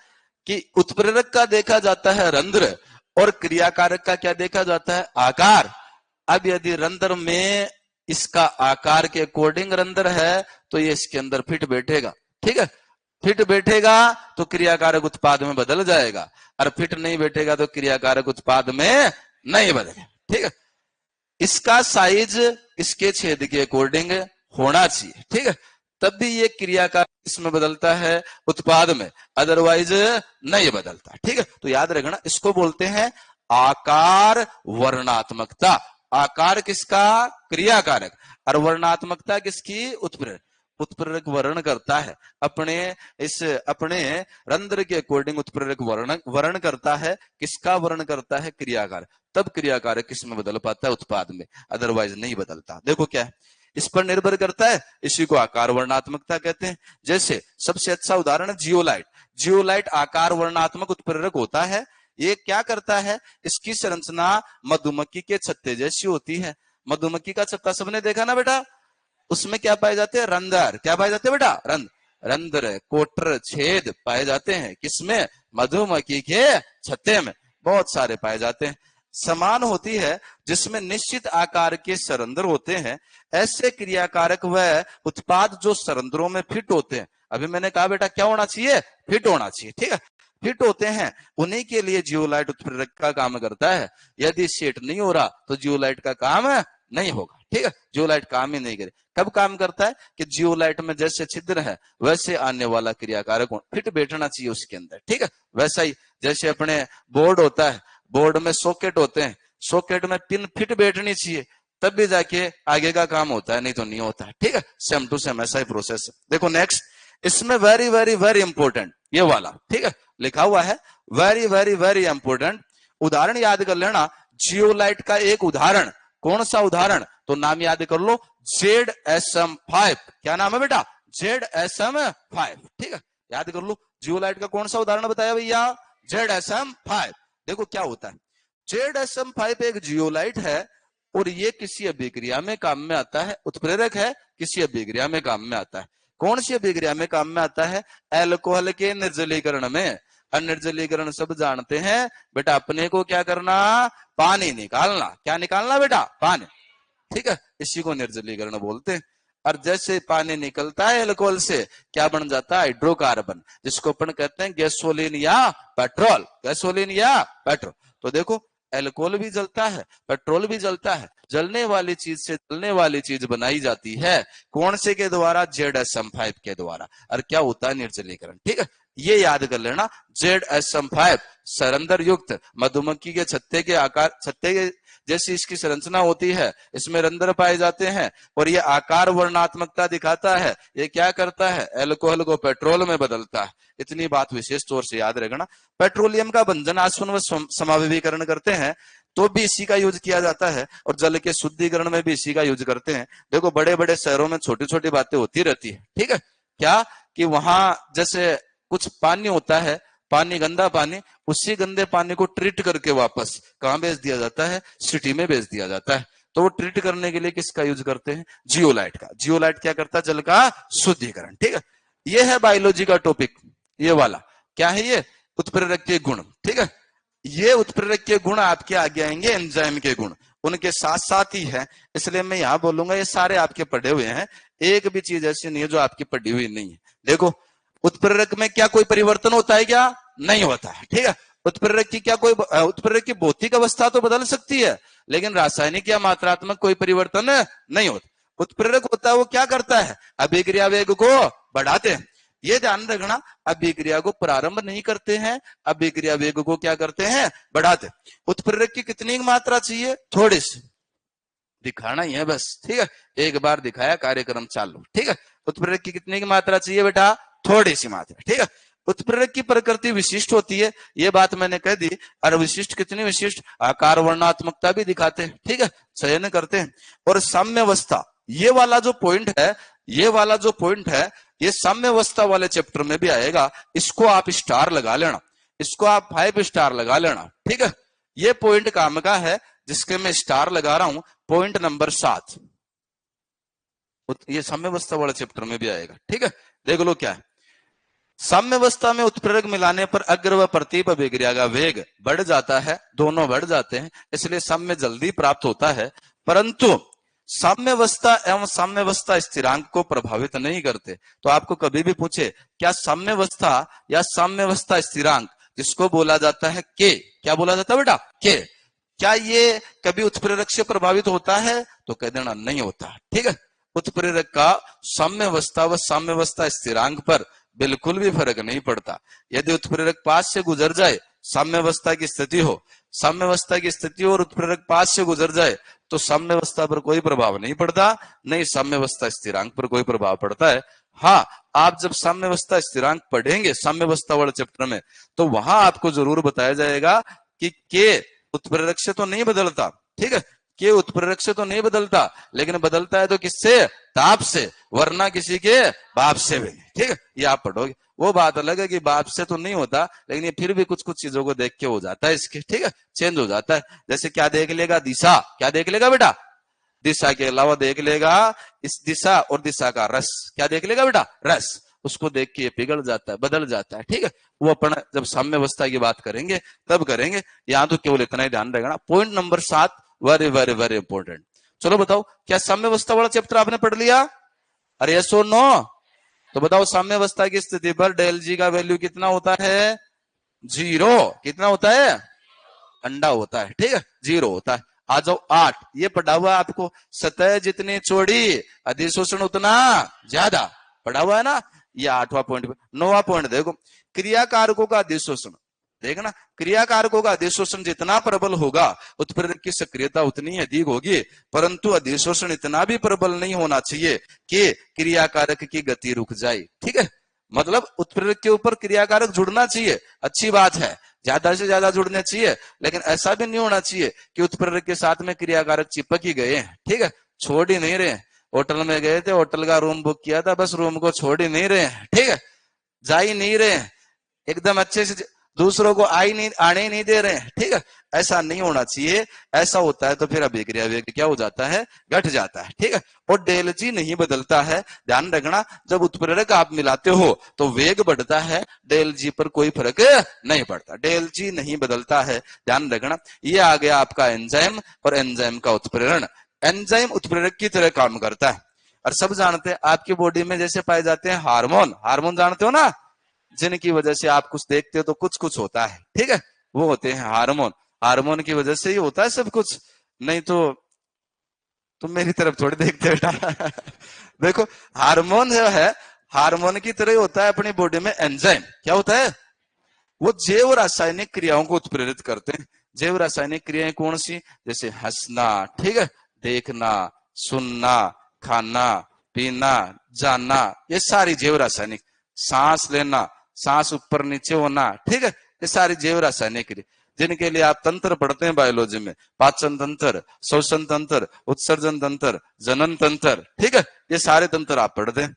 कि उत्प्रेरक का देखा जाता है रंध्र और क्रियाकारक का क्या देखा जाता है? आकार। अब यदि रंध्र में इसका आकार के अकॉर्डिंग रंध्र है तो ये इसके अंदर फिट बैठेगा, ठीक है। फिट बैठेगा तो क्रियाकारक उत्पाद में बदल जाएगा, और फिट नहीं बैठेगा तो क्रियाकारक उत्पाद में नहीं बदलेगा, ठीक है। इसका साइज इसके छेद के अकॉर्डिंग होना चाहिए, ठीक है, तब भी ये क्रियाकार इसमें बदलता है उत्पाद में, अदरवाइज नहीं बदलता, ठीक है। तो याद रखना, इसको बोलते हैं आकार वर्णात्मकता। आकार किसका? क्रियाकारक। और वर्णात्मकता किसकी? उत्प्रेरक। उत्प्रेरक वर्ण करता है अपने रंध्र के अकॉर्डिंग, उत्प्रेरक वर्ण करता है। किसका वर्ण करता है? क्रियाकारक। तब क्रियाकारक किसमें बदल पाता है? उत्पाद में, अदरवाइज नहीं बदलता। देखो क्या है, इस पर निर्भर करता है, इसी को आकार वर्णात्मकता कहते हैं। जैसे सबसे अच्छा उदाहरण है जियोलाइट। जियोलाइट आकार वर्णात्मक उत्प्रेरक होता है। ये क्या करता है? इसकी संरचना मधुमक्खी के छत्ते जैसी होती है। मधुमक्खी का छत्ता सबने देखा ना बेटा, उसमें क्या पाए जाते हैं? रंध्र। क्या पाए जाते हैं बेटा? रंध्र, कोटर, छेद पाए जाते हैं। किसमें? मधुमक्खी के छत्ते में बहुत सारे पाए जाते हैं। समान होती है, जिसमें निश्चित आकार के सरंध्र होते हैं। ऐसे क्रियाकारक व उत्पाद जो सरंध्रों में फिट होते हैं। अभी मैंने कहा बेटा क्या होना चाहिए? फिट होना चाहिए, ठीक है, फिट होते हैं, उन्हीं के लिए जियोलाइट उत्प्रेरक का काम करता है। यदि सेट नहीं हो रहा तो जियोलाइट का काम नहीं होगा, ठीक है, जियोलाइट काम ही नहीं करे। कब काम करता है? कि जियोलाइट में जैसे छिद्र है वैसे आने वाला क्रियाकारक फिट बैठना चाहिए उसके अंदर, ठीक है। वैसा ही जैसे अपने बोर्ड होता है, बोर्ड में सॉकेट होते हैं, सॉकेट में पिन फिट बैठनी चाहिए, तब भी जाके आगे का काम होता है, नहीं तो नहीं होता है, ठीक है। सेम टू सेम ऐसा ही प्रोसेस है। देखो नेक्स्ट, इसमें वेरी वेरी वेरी इंपॉर्टेंट ये वाला, ठीक है, लिखा हुआ है वेरी वेरी वेरी इंपॉर्टेंट। उदाहरण याद कर लेना, जियोलाइट का एक उदाहरण। कौन सा उदाहरण? तो नाम याद कर लो, ZSM5। क्या नाम है बेटा? ZSM5, ठीक है, याद कर लो। जियोलाइट का कौन सा उदाहरण बताया भैया? ZSM5। देखो क्या होता है, ZSM5 एक जियोलाइट है और ये किसी अभिक्रिया में काम में आता है, उत्प्रेरक है, किसी अभिक्रिया में काम में आता है। कौन सी अभिक्रिया में काम में आता है? एल्कोहल के निर्जलीकरण में। अनिर्जलीकरण सब जानते हैं बेटा, अपने को क्या करना? पानी निकालना। क्या निकालना बेटा? पानी, ठीक है, इसी को निर्जलीकरण बोलते हैं। और जैसे पानी निकलता है एल्कोहल से, क्या बन जाता है? हाइड्रोकार्बन, जिसको अपन कहते हैं गैसोलीन या पेट्रोल। गैसोलीन या पेट्रोल। तो देखो, एल्कोहल भी जलता है, पेट्रोल भी जलता है। जलने वाली चीज से जलने वाली चीज बनाई जाती है, कौन से के द्वारा? ZSM5 के द्वारा। और क्या होता है? निर्जलीकरण, ठीक है, ये याद कर लेना। ZSM5 सरंध्र युक्त मधुमक्खी के छत्ते के आकार, छत्ते के जैसी इसकी संरचना होती है, इसमें रंध्र पाए जाते हैं और ये आकार वर्णात्मकता दिखाता है। ये क्या करता है? एल्कोहल को पेट्रोल में बदलता है। इतनी बात विशेष तौर से याद रखना। पेट्रोलियम का भंजन आसवन व समावेशीकरण करते हैं तो भी इसी का यूज किया जाता है, और जल के शुद्धिकरण में भी इसी का यूज करते हैं। देखो बड़े बड़े शहरों में छोटी छोटी बातें होती रहती है, ठीक है, क्या कि वहां जैसे कुछ पानी होता है, पानी गंदा पानी, उसी गंदे पानी को ट्रीट करके वापस कहां भेज दिया जाता है? सिटी में भेज दिया जाता है। तो वो ट्रीट करने के लिए किसका यूज करते हैं? जियोलाइट का। जियोलाइट क्या करता है? जल का शुद्धिकरण, ठीक है। ये है बायोलॉजी का टॉपिक, ये वाला क्या है? ये उत्प्रेरक के गुण, ठीक है। ये उत्प्रेरक के गुण आपके आगे आएंगे एंजाइम के गुण, उनके साथ साथ ही है, इसलिए मैं यहां बोलूंगा ये सारे आपके पढ़े हुए हैं। एक भी चीज ऐसी नहीं है जो आपकी पढ़ी हुई नहीं है। देखो, उत्प्रेरक में क्या कोई परिवर्तन होता है? क्या नहीं होता है, ठीक है। उत्प्रेरक की क्या कोई उत्प्रेरक की भौतिक अवस्था तो बदल सकती है, लेकिन रासायनिक या मात्रात्मक कोई परिवर्तन नहीं होता। उत्प्रेरक होता है वो क्या करता है? अभिक्रिया वेग को बढ़ाते हैं। ये ध्यान रखना, अभिक्रिया को प्रारंभ नहीं करते हैं, अभिक्रिया वेग को क्या करते हैं? बढ़ाते। उत्प्रेरक की कितनी मात्रा चाहिए? थोड़ी सी, दिखाना ही है बस, ठीक है, एक बार दिखाया कार्यक्रम चालू, ठीक है। उत्प्रेरक की कितनी की मात्रा चाहिए बेटा? थोड़ी सी मात्रा, ठीक है। उत्प्रेरक की प्रकृति विशिष्ट होती है, ये बात मैंने कह दी। और विशिष्ट कितनी विशिष्ट? आकार वर्णात्मकता भी दिखाते हैं, ठीक है, चयन करते हैं। और साम्यावस्था, ये वाला जो पॉइंट है, ये वाला जो पॉइंट है, ये साम्यावस्था वाले चैप्टर में भी आएगा। इसको आप स्टार लगा लेना, इसको आप 5 स्टार लगा लेना, ठीक है। ये पॉइंट काम का है जिसके मैं स्टार लगा रहा हूं, पॉइंट नंबर 7। ये साम्यावस्था वाले चैप्टर में भी आएगा, ठीक है। देख लो क्या है, साम्यावस्था में उत्प्रेरक मिलाने पर अग्र व प्रतीप अभिक्रिया का वेग बढ़ जाता है, दोनों बढ़ जाते हैं, इसलिए साम्य जल्दी प्राप्त होता है। परंतु साम्यावस्था एवं साम्यावस्था स्थिरांक को प्रभावित नहीं करते। तो आपको कभी भी पूछे क्या साम्यावस्था या साम्यावस्था स्थिरांक, जिसको बोला जाता है के, क्या बोला जाता है बेटा? के, क्या ये कभी उत्प्रेरक से प्रभावित होता है? तो कह देना नहीं होता, ठीक है। उत्प्रेरक का साम्यावस्था व साम्यावस्था स्थिरांक पर बिल्कुल भी फर्क नहीं पड़ता। यदि उत्प्रेरक पास से गुजर जाए, साम्यावस्था की स्थिति हो, साम्यावस्था की स्थिति और उत्प्रेरक पास से गुजर जाए तो साम्यावस्था पर कोई प्रभाव नहीं पड़ता, नहीं साम्यावस्था स्थिरांक पर कोई प्रभाव पड़ता है। हाँ, आप जब साम्यावस्था स्थिरांक पढ़ेंगे साम्यावस्था वाले चैप्टर में, तो वहां आपको जरूर बताया जाएगा कि के उत्प्रेरक से तो नहीं बदलता, ठीक है, के उत्प्रेरक से तो नहीं बदलता, लेकिन बदलता है तो किससे? ताप से, वरना किसी के बाप से भी, ठीक है, ये आप पढ़ोगे। वो बात अलग है कि बाप से तो नहीं होता, लेकिन ये फिर भी कुछ कुछ चीजों को देख के हो जाता है इसके, ठीक है, चेंज हो जाता है। जैसे क्या देख लेगा? दिशा। क्या देख लेगा बेटा? दिशा के अलावा देख लेगा इस दिशा और दिशा का रस। क्या देख लेगा बेटा? रस। उसको देख के ये पिघल जाता है, बदल जाता है, ठीक है। वो अपन जब साम्यावस्था की बात करेंगे तब करेंगे, यहां तो केवल इतना ही ध्यान रखना। Point number 7 very very very important. चलो बताओ, क्या साम्यावस्था वाला चैप्टर आपने पढ़ लिया? अरे यस और नो? तो बताओ साम्यावस्था की स्थिति पर डेल जी का वैल्यू कितना होता है? 0। कितना होता है? अंडा होता है, ठीक है, 0 होता है। आ जाओ 8, ये पढ़ा हुआ है आपको, सतह जितनी चौड़ी अधिशोषण उतना ज्यादा, पढ़ा हुआ है ना। ये 8वां पॉइंट। 9वां पॉइंट देखो, क्रियाकारकों का अधिशोषण। देखना, क्रियाकारकों का अधिशोषण जितना प्रबल होगा उत्प्रेरक की सक्रियता उतनी अधिक होगी, परंतु अधिशोषण इतना भी प्रबल नहीं होना चाहिए कि क्रियाकारक की गति रुक जाए, ठीक है। मतलब उत्प्रेरक के ऊपर क्रियाकारक जुड़ना चाहिए, अच्छी बात है, ज्यादा से ज्यादा जुड़ने चाहिए, लेकिन ऐसा भी नहीं होना चाहिए कि उत्प्रेरक के साथ में क्रियाकारक चिपक ही गए, ठीक है, छोड़ ही नहीं रहे। होटल में गए थे, होटल का रूम बुक किया था, बस रूम को छोड़ ही नहीं रहे, ठीक है, जा ही नहीं रहे, एकदम अच्छे से दूसरों को आने ही नहीं दे रहे हैं, ठीक है। ऐसा नहीं होना चाहिए। ऐसा होता है तो फिर अभिक्रिया वेग क्या हो जाता है? घट जाता है, ठीक है। और डेल जी नहीं बदलता है, ध्यान रखना। जब उत्प्रेरक आप मिलाते हो तो वेग बढ़ता है, डेल जी पर कोई फर्क नहीं पड़ता, डेल जी नहीं बदलता है, ध्यान रखना। ये आ गया आपका एंजाइम और एंजाइम का उत्प्रेरण। एंजाइम उत्प्रेरक की तरह काम करता है। और सब जानते हैं आपकी बॉडी में जैसे पाए जाते हैं हार्मोन, हार्मोन जानते हो ना, जिनकी वजह से आप कुछ देखते हो तो कुछ कुछ होता है, ठीक है, वो होते हैं हार्मोन। हार्मोन की वजह से ही होता है सब कुछ, नहीं तो तुम मेरी तरफ थोड़ी देखते बेटा देखो, हार्मोन जो है, हार्मोन की तरह होता है अपनी बॉडी में एंजाइम। क्या होता है? वो जैव रासायनिक क्रियाओं को उत्प्रेरित करते हैं। जैव रासायनिक क्रियाएं कौन सी? जैसे हंसना, ठीक है, देखना, सुनना, खाना, पीना, जानना, ये सारी जैव रासायनिक। सांस लेना, सांस ऊपर नीचे होना, ठीक है, ये सारी जैव रासायनिक क्रिया, जिनके लिए आप तंत्र पढ़ते हैं बायोलॉजी में, पाचन तंत्र, श्वसन तंत्र, उत्सर्जन तंत्र, जनन तंत्र, ठीक है, ये सारे तंत्र आप पढ़ते हैं।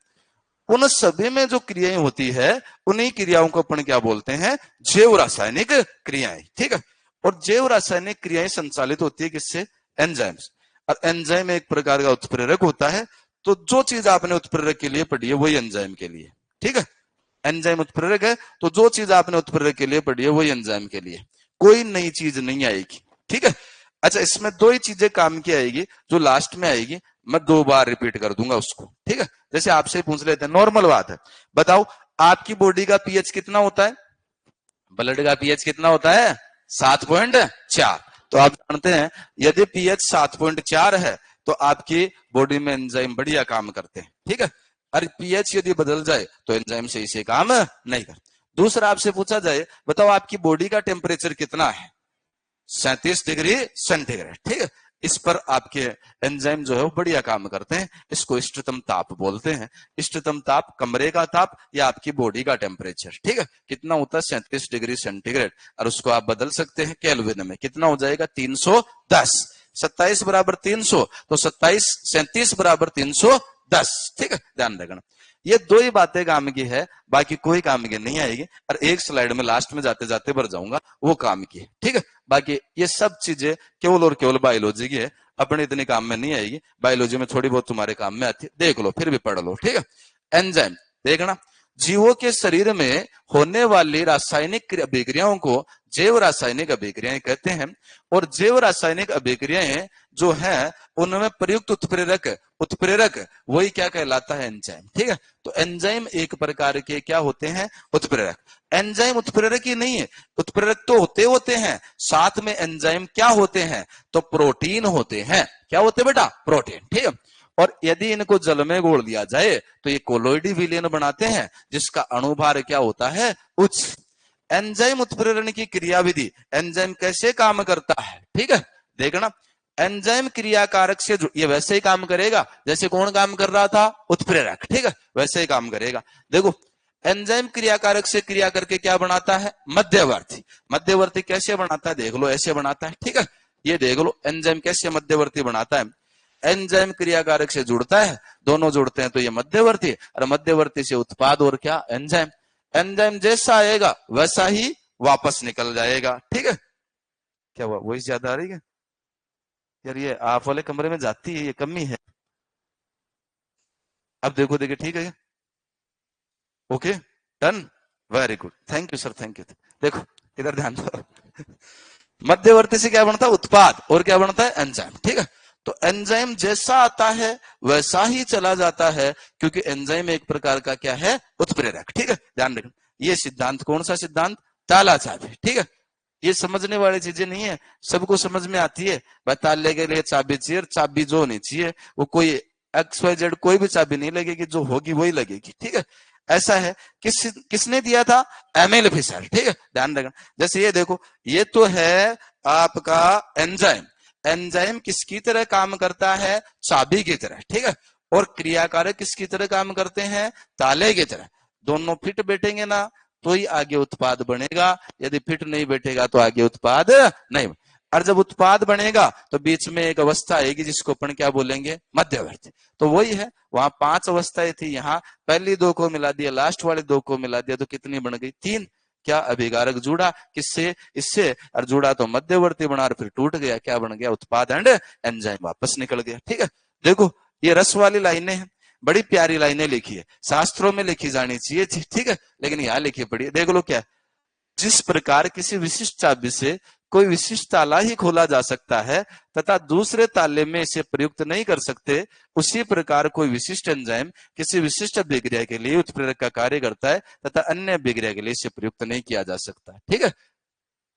उन सभी में जो क्रियाएं होती है, उन्हीं क्रियाओं को अपन क्या बोलते हैं? जैव रासायनिक क्रियाएं, ठीक है। और जैव रासायनिक क्रियाएं संचालित होती है किससे? एंजाइम्स। और एंजाइम एक प्रकार का उत्प्रेरक होता है। तो जो चीज आपने उत्प्रेरक के लिए पढ़ी है वही एंजाइम के लिए, ठीक है। एंजाइम उत्प्रेरक है तो जो चीज आपने उत्प्रेरक के लिए पढ़ी है वही एंजाइम के लिए, कोई नई चीज नहीं आएगी, ठीक है। अच्छा, इसमें 2 ही चीजें काम की आएगी, जो लास्ट में आएगी मैं 2 बार रिपीट कर दूंगा उसको, ठीक है। जैसे आपसे पूछ लेते हैं, नॉर्मल बात है, बताओ आपकी बॉडी का पीएच कितना होता है? ब्लड का पीएच कितना होता है? 7.4। तो आप जानते हैं यदि पीएच 7.4 है तो आपकी बॉडी में एंजाइम बढ़िया काम करते हैं, ठीक है। और पीएच यदि बदल जाए तो एंजाइम सही से काम नहीं करते। दूसरा आपसे पूछा जाए, बताओ आपकी बॉडी का टेम्परेचर कितना है? 37 डिग्री सेंटीग्रेड, ठीक है। इस पर आपके एंजाइम जो है वो बढ़िया काम करते हैं। इसको इष्टतम ताप बोलते हैं। इष्टतम ताप कमरे का ताप या आपकी बॉडी का टेम्परेचर, ठीक है, कितना होता है? 37 डिग्री सेंटीग्रेड। और उसको आप बदल सकते हैं केल्विन में, कितना हो जाएगा? 310। 27 बराबर 300, तो 37 बराबर 310, ठीक है, ध्यान रखना। ये 2 ही बातें काम की है, बाकी कोई काम की नहीं आएगी। और एक स्लाइड में लास्ट में जाते जाते भर जाऊंगा, वो काम की है, ठीक है। बाकी ये सब चीजें केवल और केवल बायोलॉजी की है, अपने इतने काम में नहीं आएगी। बायोलॉजी में थोड़ी बहुत तुम्हारे काम में आती है, देख लो, फिर भी पढ़ लो, ठीक है। एंजाइम देखना, जीवों के शरीर में होने वाली रासायनिक अभिक्रियाओं को जैव रासायनिक अभिक्रियाएं कहते हैं। और जैव रासायनिक अभिक्रियाएं जो है उनमें प्रयुक्त उत्प्रेरक उत्प्रेरक वही क्या कहलाता है? एंजाइम, ठीक है। तो एंजाइम एक प्रकार के क्या होते हैं? उत्प्रेरक। एंजाइम उत्प्रेरक ही नहीं है, उत्प्रेरक तो होते हैं, साथ में एंजाइम क्या होते हैं? तो प्रोटीन होते हैं। क्या होते हैं बेटा? प्रोटीन, ठीक है। और यदि इनको जल में घोल दिया जाए तो ये कोलोइडी विलयन बनाते हैं, जिसका अणुभार क्या होता है, उच्च। एंजाइम उत्प्रेरण की क्रियाविधि, एंजाइम कैसे काम करता है, ठीक है, देखना। एंजाइम क्रियाकारक से ये वैसे ही काम करेगा जैसे कौन काम कर रहा था, उत्प्रेरक, ठीक है, वैसे ही काम करेगा। देखो एंजाइम क्रियाकारक से क्रिया करके क्या बनाता है, मध्यवर्ती। मध्यवर्ती कैसे बनाता है, देख लो, ऐसे बनाता है, ठीक है, ये देख लो एंजाइम कैसे मध्यवर्ती बनाता है। एंजाइम क्रियाकारक से जुड़ता है, दोनों जुड़ते हैं तो ये मध्यवर्ती, और मध्यवर्ती से उत्पाद और क्या, एंजाइम। एंजाइम जैसा आएगा वैसा ही वापस निकल जाएगा, ठीक है। क्या हुआ, वही ज्यादा आ रही है यार, ये आप वाले कमरे में जाती है, ये कमी है। अब देखो, देखिए ठीक है, okay, done, very good, thank you sir, thank you. देखो इधर ध्यान दो, मध्यवर्ती से क्या बनता है, उत्पाद, और क्या बनता है, एंजाइम, ठीक है। तो एंजाइम जैसा आता है वैसा ही चला जाता है, क्योंकि एंजाइम एक प्रकार का क्या है, उत्प्रेरक, ठीक है, ध्यान रखना। ये सिद्धांत कौन सा सिद्धांत, ताला चाबी, ठीक है। ये समझने वाली चीजें नहीं है, सबको समझ में आती है। भाई ताले के लिए चाबी चाहिए, चाबी जो होनी चाहिए वो कोई XYZ कोई भी चाबी नहीं लगेगी, जो होगी वही लगेगी, ठीक है। ऐसा है, किसने दिया था, एमिल फिशर, ठीक है, ध्यान रखना। जैसे ये देखो, ये तो है आपका एंजाइम, एंजाइम किसकी तरह काम करता है, चाबी की तरह, ठीक है। और क्रियाकारक किसकी तरह काम करते हैं, ताले की तरह। दोनों फिट बैठेंगे ना तो ही आगे उत्पाद बनेगा, यदि फिट नहीं बैठेगा तो आगे उत्पाद नहीं। और जब उत्पाद बनेगा तो बीच में एक अवस्था आएगी जिसको अपन क्या बोलेंगे, मध्यवर्ती। तो वही है, वहां 5 अवस्थाएं थी, यहाँ पहली 2 को मिला दिया, लास्ट वाले 2 को मिला दिया, तो कितनी बन गई, 3। क्या, अभिकारक जुड़ा किससे, इससे, और जुड़ा तो मध्यवर्ती बना, और फिर टूट गया, क्या बन गया, उत्पाद एंड एंजाइम वापस निकल गया, ठीक है। देखो ये रस वाली लाइनें हैं, बड़ी प्यारी लाइनें लिखी है, शास्त्रों में लिखी जानी चाहिए, ठीक है, लेकिन यहाँ लिखी पड़ी, देख लो क्या, जिस प्रकार किसी विशिष्ट चाबी से कोई विशिष्ट ताला ही खोला जा सकता है तथा दूसरे ताले में इसे प्रयुक्त नहीं कर सकते, उसी प्रकार कोई विशिष्ट एंजाइम किसी विशिष्ट अभिक्रिया के लिए उत्प्रेरक का कार्य करता है तथा अन्य अभिक्रिया के लिए इसे प्रयुक्त नहीं किया जा सकता, ठीक है।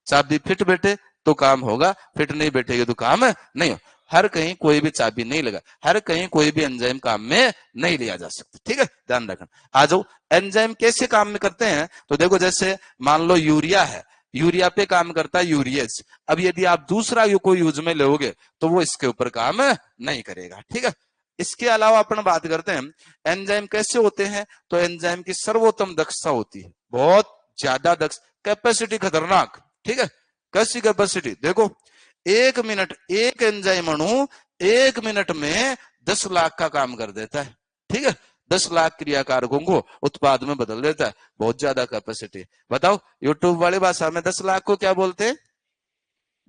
चाबी फिट बैठे तो काम होगा, फिट नहीं बैठेगी तो काम नहीं हो। हर कहीं कोई भी चाबी नहीं लगा, हर कहीं कोई भी एंजाइम काम में नहीं लिया जा सकता, ठीक है, ध्यान रखना। आ जाओ, एंजाइम कैसे काम में करते हैं, तो देखो जैसे मान लो यूरिया है, यूरिया पे काम करता है यूरियस। अब यदि आप दूसरा कोई यूज में लोगे तो वो इसके ऊपर काम नहीं करेगा, ठीक है। इसके अलावा अपन बात करते हैं एंजाइम कैसे होते हैं, तो एंजाइम की सर्वोत्तम दक्षता होती है, बहुत ज्यादा दक्ष, कैपेसिटी खतरनाक, ठीक है। कैसी कैपेसिटी, देखो 1 मिनट, एक एंजाइम अणु 1 मिनट में 10 लाख का काम कर देता है, ठीक है, 10 लाख क्रियाकारकों को उत्पाद में बदल देता है, बहुत ज्यादा कैपेसिटी। बताओ यूट्यूब वाली भाषा में 10 लाख को क्या बोलते हैं,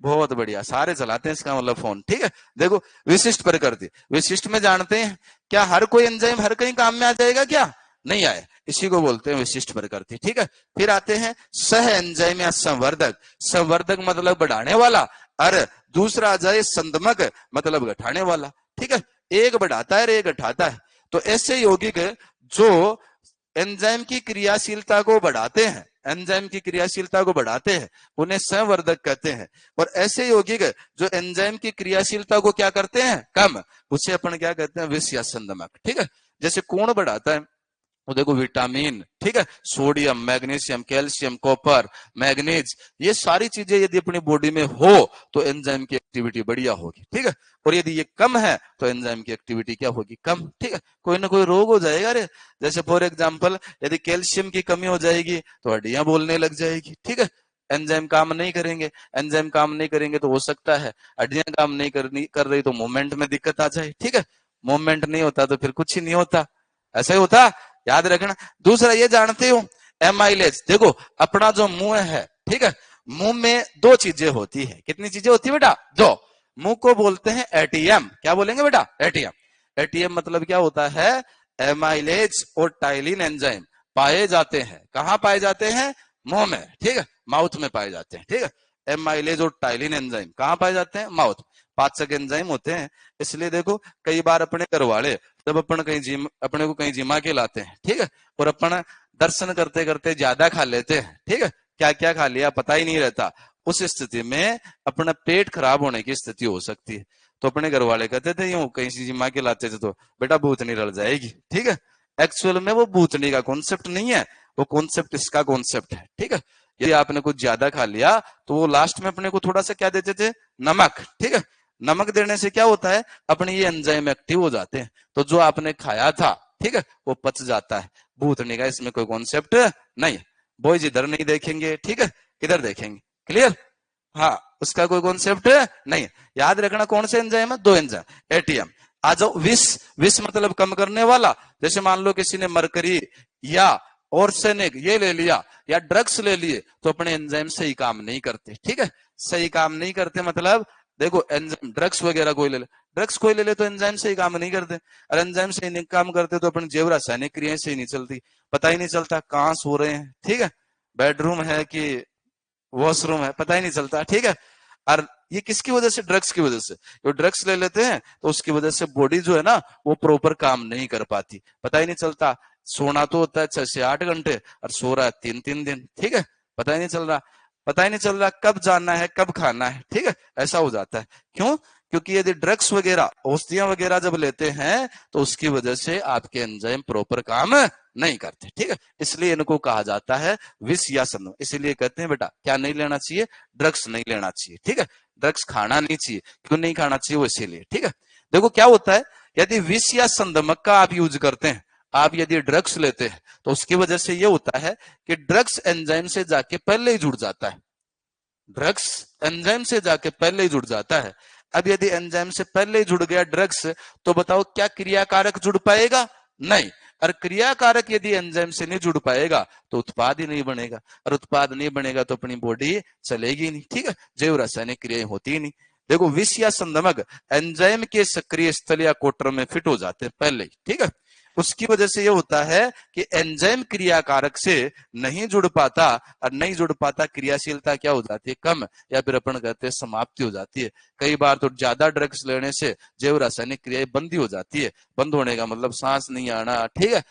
बहुत बढ़िया, सारे चलाते हैं इसका मतलब फोन, ठीक है। देखो विशिष्ट प्रकृति, विशिष्ट में जानते हैं क्या, हर कोई एंजाइम हर कहीं काम में आ जाएगा क्या, नहीं आए, इसी को बोलते हैं विशिष्ट प्रकृति, ठीक है। फिर आते हैं सह एंजाइम या संवर्धक। संवर्धक मतलब बढ़ाने वाला, और दूसरा आ जाए संदमक मतलब घटाने वाला, ठीक है। एक बढ़ाता है और एक घटाता है। तो ऐसे यौगिक जो एंजाइम की क्रियाशीलता को बढ़ाते हैं, एंजाइम की क्रियाशीलता को बढ़ाते हैं, उन्हें संवर्धक कहते हैं। और ऐसे यौगिक जो एंजाइम की क्रियाशीलता को क्या करते हैं, कम, उसे अपन क्या कहते हैं, विष या संदमक, ठीक है। जैसे कौन बढ़ाता है, वो देखो विटामिन, ठीक है, sodium, magnesium, calcium, copper, manganese, ये सारी चीजें यदि अपनी बॉडी में हो तो एंजाइम की एक्टिविटी बढ़िया होगी, ठीक है। और यदि ये कम है तो एंजाइम की एक्टिविटी क्या होगी, कम, ठीक है। कोई ना कोई रोग हो जाएगा रे, जैसे फॉर एग्जाम्पल यदि कैल्शियम की कमी हो जाएगी तो हड्डियां बोलने लग जाएगी, ठीक है। एंजाइम काम नहीं करेंगे, एंजाइम काम नहीं करेंगे तो हो सकता है हड्डियां काम नहीं कर रही तो मूवमेंट में दिक्कत आ जाए, ठीक है। मूवमेंट नहीं होता तो फिर कुछ ही नहीं होता, ऐसा ही होता, याद रखना। दूसरा ये जानते हो एमाइलेज, देखो अपना जो मुंह है, ठीक है, मुंह में 2 चीजें होती है, कितनी चीजें होती है बेटा, 2। मुंह को बोलते हैं एटीएम, क्या बोलेंगे बेटा, एटीएम। एटीएम मतलब क्या होता है, एमाइलेज और टाइलिन एंजाइम पाए जाते हैं, कहां पाए जाते हैं, मुंह में, ठीक है, माउथ में पाए जाते हैं, ठीक है। एमाइलेज और टाइलिन एंजाइम कहां पाए जाते हैं, माउथ। पाचक एंजाइम होते हैं, इसलिए देखो कई बार अपने घर वाले जब अपन कहीं जिम, अपने को कहीं जिमा के लाते हैं, ठीक है, और अपन दर्शन करते करते ज्यादा खा लेते हैं, ठीक है, क्या क्या खा लिया पता ही नहीं रहता, उस स्थिति में अपना पेट खराब होने की स्थिति हो सकती है। तो अपने घर वाले कहते थे यूं कहीं सी माँ के लाते थे तो बेटा भूतनी रल जाएगी, ठीक है। एक्चुअल में वो भूतनी का कॉन्सेप्ट नहीं है, वो कॉन्सेप्ट इसका कॉन्सेप्ट है, ठीक है। यदि आपने कुछ ज्यादा खा लिया तो वो लास्ट में अपने को थोड़ा सा क्या देते थे, नमक, ठीक है। नमक देने से क्या होता है, अपने ये एंजाइम एक्टिव हो जाते हैं, तो जो आपने खाया था, ठीक है, वो पच जाता है। भूतनी का इसमें कोई कॉन्सेप्ट नहीं। बॉयज इधर नहीं देखेंगे, ठीक है, इधर देखेंगे, क्लियर। हाँ, उसका कोई कॉन्सेप्ट नहीं। याद रखना कौन से एंजाइम है, दो एंजाइम। एटीएम आ जाओ, विष, विष मतलब कम करने वाला। जैसे मान लो किसी ने मरकरी या ऑर्सेनिक ये ले लिया या ड्रग्स ले लिए, तो अपने एंजाइम सही काम नहीं करते, ठीक है। सही काम नहीं करते मतलब देखो एंजाइम ड्रग्स वगैरह कोई ले ले, ड्रग्स कोई ले ले तो एंजाइम सही काम नहीं करते। और एंजाइम सही नहीं काम करते तो अपनी जैव रासायनिक क्रियाएं सही नहीं चलती, पता ही नहीं चलता कहाँ सो रहे हैं, ठीक है, बेडरूम है कि वॉशरूम है, पता ही नहीं चलता, ठीक है। और ये किसकी वजह से, ड्रग्स की वजह से। जो ड्रग्स ले लेते हैं तो उसकी वजह से बॉडी जो है ना वो प्रॉपर काम नहीं कर पाती, पता ही नहीं चलता। सोना तो होता है 6 से 8 घंटे और सो रहा है 3-3 दिन, ठीक है, पता ही नहीं चल रहा। पता ही नहीं चल रहा कब जाना है कब खाना है, ठीक है, ऐसा हो जाता है। क्यों, क्योंकि यदि ड्रग्स वगैरह औषधियां वगैरह जब लेते हैं तो उसकी वजह से आपके एंजाइम प्रॉपर काम नहीं करते, ठीक है। इसलिए इनको कहा जाता है विष या संदम। इसीलिए कहते हैं बेटा क्या नहीं लेना चाहिए, ड्रग्स नहीं लेना चाहिए, ठीक है। ड्रग्स खाना नहीं चाहिए, क्यों नहीं खाना चाहिए वो इसीलिए, ठीक है। देखो क्या होता है, यदि विष या संदमक का आप यूज करते हैं, आप यदि ड्रग्स लेते हैं तो उसकी वजह से ये होता है कि ड्रग्स एंजाइम से जाके पहले ही जुड़ जाता है। ड्रग्स एंजाइम से जाके पहले ही जुड़ जाता है। अब यदि एंजाइम से पहले ही जुड़ गया ड्रग्स, तो बताओ क्या क्रियाकारक जुड़ पाएगा, नहीं। और क्रियाकारक यदि एंजाइम से नहीं जुड़ पाएगा तो उत्पाद ही नहीं बनेगा, और उत्पाद नहीं बनेगा तो अपनी बॉडी चलेगी नहीं, ठीक है, जैव रासायनिक क्रियाएं होती ही नहीं। देखो विष या संदमक एंजाइम के सक्रिय स्थल या कोटर में फिट हो जाते हैं पहले ही, ठीक है। उसकी वजह से ये होता है कि एंजाइम क्रियाकारक से नहीं जुड़ पाता, और नहीं जुड़ पाता क्रियाशीलता क्या हो जाती है, कम, या फिर अपन कहते हैं समाप्ति हो जाती है। कई बार तो ज्यादा ड्रग्स लेने से जैव रासायनिक क्रियाएं बंद हो जाती है। बंद होने का मतलब सांस नहीं आना, ठीक है,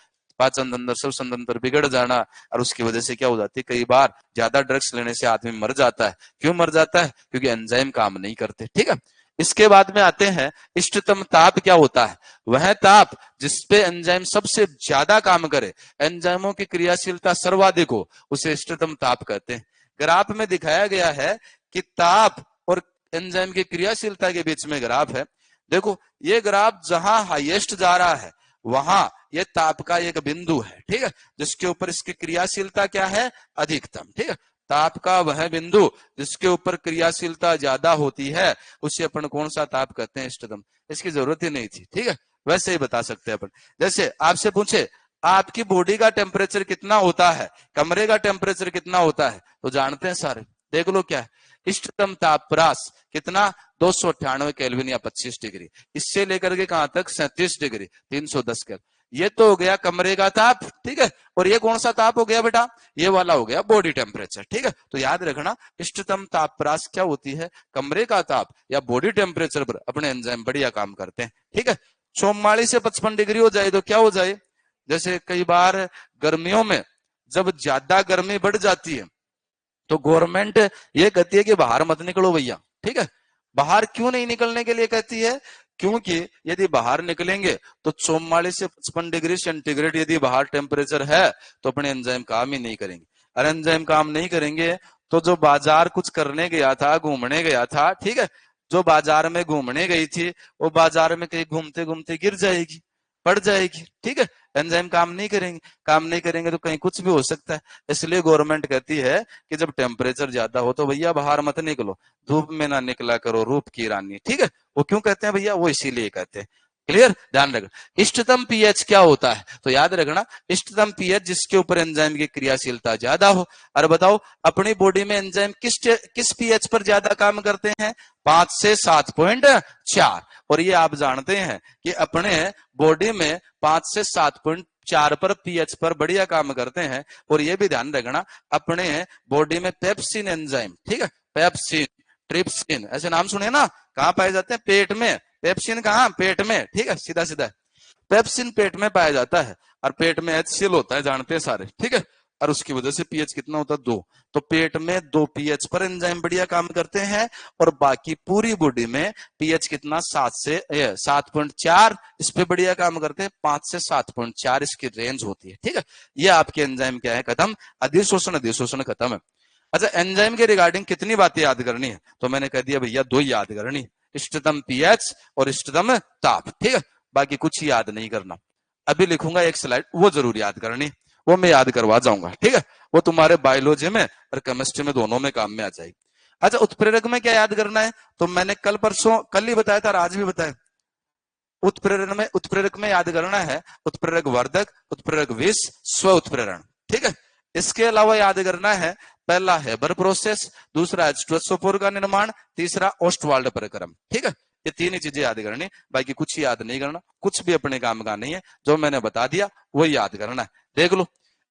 पाचन तंत्र सब तंत्र बिगड़ जाना, और उसकी वजह से क्या हो जाती है, कई बार ज्यादा ड्रग्स लेने से आदमी मर जाता है। क्यों मर जाता है, क्योंकि एंजाइम काम नहीं करते, ठीक है। इसके बाद में आते हैं इष्टतम ताप क्या होता है, वह ताप जिसपे एंजाइम सबसे ज्यादा काम करे, एंजाइमों की क्रियाशीलता सर्वाधिक हो, उसे इष्टतम ताप कहते हैं। ग्राफ में दिखाया गया है कि ताप और एंजाइम की क्रियाशीलता के बीच में ग्राफ है। देखो ये ग्राफ जहां हाईएस्ट जा रहा है वहां ये ताप का एक बिंदु है, ठीक है, जिसके ऊपर इसकी क्रियाशीलता क्या है, अधिकतम, ठीक है। ताप का वह बिंदु जिसके ऊपर क्रियाशीलता ज्यादा होती है उसे अपन कौन सा ताप कहते हैं, इष्टतम। इसकी जरूरत ही नहीं थी, ठीक है, वैसे ही बता सकते हैं अपन। जैसे आपसे पूछे आपकी बॉडी का टेम्परेचर कितना होता है, कमरे का टेम्परेचर कितना होता है, तो जानते हैं सारे, देख लो क्या है, इष्टतम तापरास कितना, 298 केल्विन या 25 डिग्री। इससे लेकर के कहां तक, 37 डिग्री, 310 केल्विन। ये तो हो गया कमरे का ताप, ठीक है। और ये कौन सा ताप हो गया बेटा, ये वाला हो गया बॉडी टेम्परेचर, ठीक है। तो याद रखना इष्टतम तापरास क्या होती है, कमरे का ताप या बॉडी टेम्परेचर पर अपने एंजाइम बढ़िया काम करते हैं, ठीक है। 44 से 55 डिग्री हो जाए तो क्या हो जाए, जैसे कई बार गर्मियों में जब ज्यादा गर्मी बढ़ जाती है तो गवर्नमेंट ये कहती है कि बाहर मत निकलो भैया, ठीक है। बाहर क्यों नहीं निकलने के लिए कहती है, क्योंकि यदि बाहर निकलेंगे तो 44 से 55 डिग्री सेंटीग्रेड यदि बाहर टेम्परेचर है तो अपने एंजाइम काम ही नहीं करेंगे। और एंजाइम काम नहीं करेंगे तो जो बाजार कुछ करने गया था, घूमने गया था, ठीक है, जो बाजार में घूमने गई थी वो बाजार में कहीं घूमते घूमते गिर जाएगी, पड़ जाएगी, ठीक है। एंजाइम काम नहीं करेंगे, काम नहीं करेंगे तो कहीं कुछ भी हो सकता है। इसलिए गवर्नमेंट कहती है कि जब टेम्परेचर ज्यादा हो तो भैया बाहर मत निकलो, धूप में ना निकला करो रूप की रानी, ठीक है। वो क्यों कहते हैं भैया, वो इसीलिए कहते हैं, क्लियर, ध्यान रखना। इष्टतम पीएच क्या होता है, तो याद रखना इष्टतम पीएच जिसके ऊपर एंजाइम की क्रियाशीलता ज्यादा हो। और बताओ अपनी बॉडी में एंजाइम किस पीएच पर ज्यादा काम करते हैं, 5 से 7.4। और ये आप जानते हैं कि अपने बॉडी में 5 से 7.4 पर पीएच पर बढ़िया काम करते हैं। और ये भी ध्यान रखना अपने बॉडी में पेप्सिन एंजाइम, ठीक है, पेप्सिन, ट्रिप्सिन, ऐसे नाम सुने ना, कहाँ पाए जाते हैं, पेट में। पेप्सिन कहाँ, पेट में, ठीक है, सीधा सीधा पेप्सिन पेट में पाया जाता है। और पेट में HCl होता है, जानते हैं सारे, ठीक है। और उसकी वजह से पीएच कितना होता है 2। तो पेट में 2 पीएच पर एंजाइम बढ़िया काम करते हैं और बाकी पूरी बॉडी में पीएच कितना 7.4 इस पे बढ़िया काम करते हैं, 5 से 7.4 इसकी रेंज होती है। ठीक है, ये आपके एंजाइम क्या है, खत्म। अधिशोषण अधिशोषण खत्म है। अच्छा, एंजाइम के रिगार्डिंग कितनी बातें याद करनी है, तो मैंने कह दिया भैया 2 याद करनी, इष्टतम पीएच और इष्टतम ताप। ठीक है, बाकी कुछ याद नहीं करना। अभी लिखूंगा एक स्लाइड, वो जरूर याद करनी, वो मैं याद करवा जाऊंगा। ठीक है, वो तुम्हारे बायोलॉजी में और केमिस्ट्री में दोनों में काम में आ जाएगी। अच्छा, उत्प्रेरक में क्या याद करना है, तो मैंने कल ही बताया था और आज भी बताया। उत्प्रेरक में याद करना है उत्प्रेरक वर्धक, उत्प्रेरक विष, स्व उत्प्रेरण। ठीक है, इसके अलावा याद करना है पहला हेबर प्रोसेस, दूसरा H2SO4 का निर्माण, तीसरा ओस्टवाल्ड प्रक्रम। ठीक है, ये 3 ही चीजें याद करनी, बाकी कुछ याद नहीं करना, कुछ भी अपने काम का नहीं है, जो मैंने बता दिया वही याद करना है। देख लो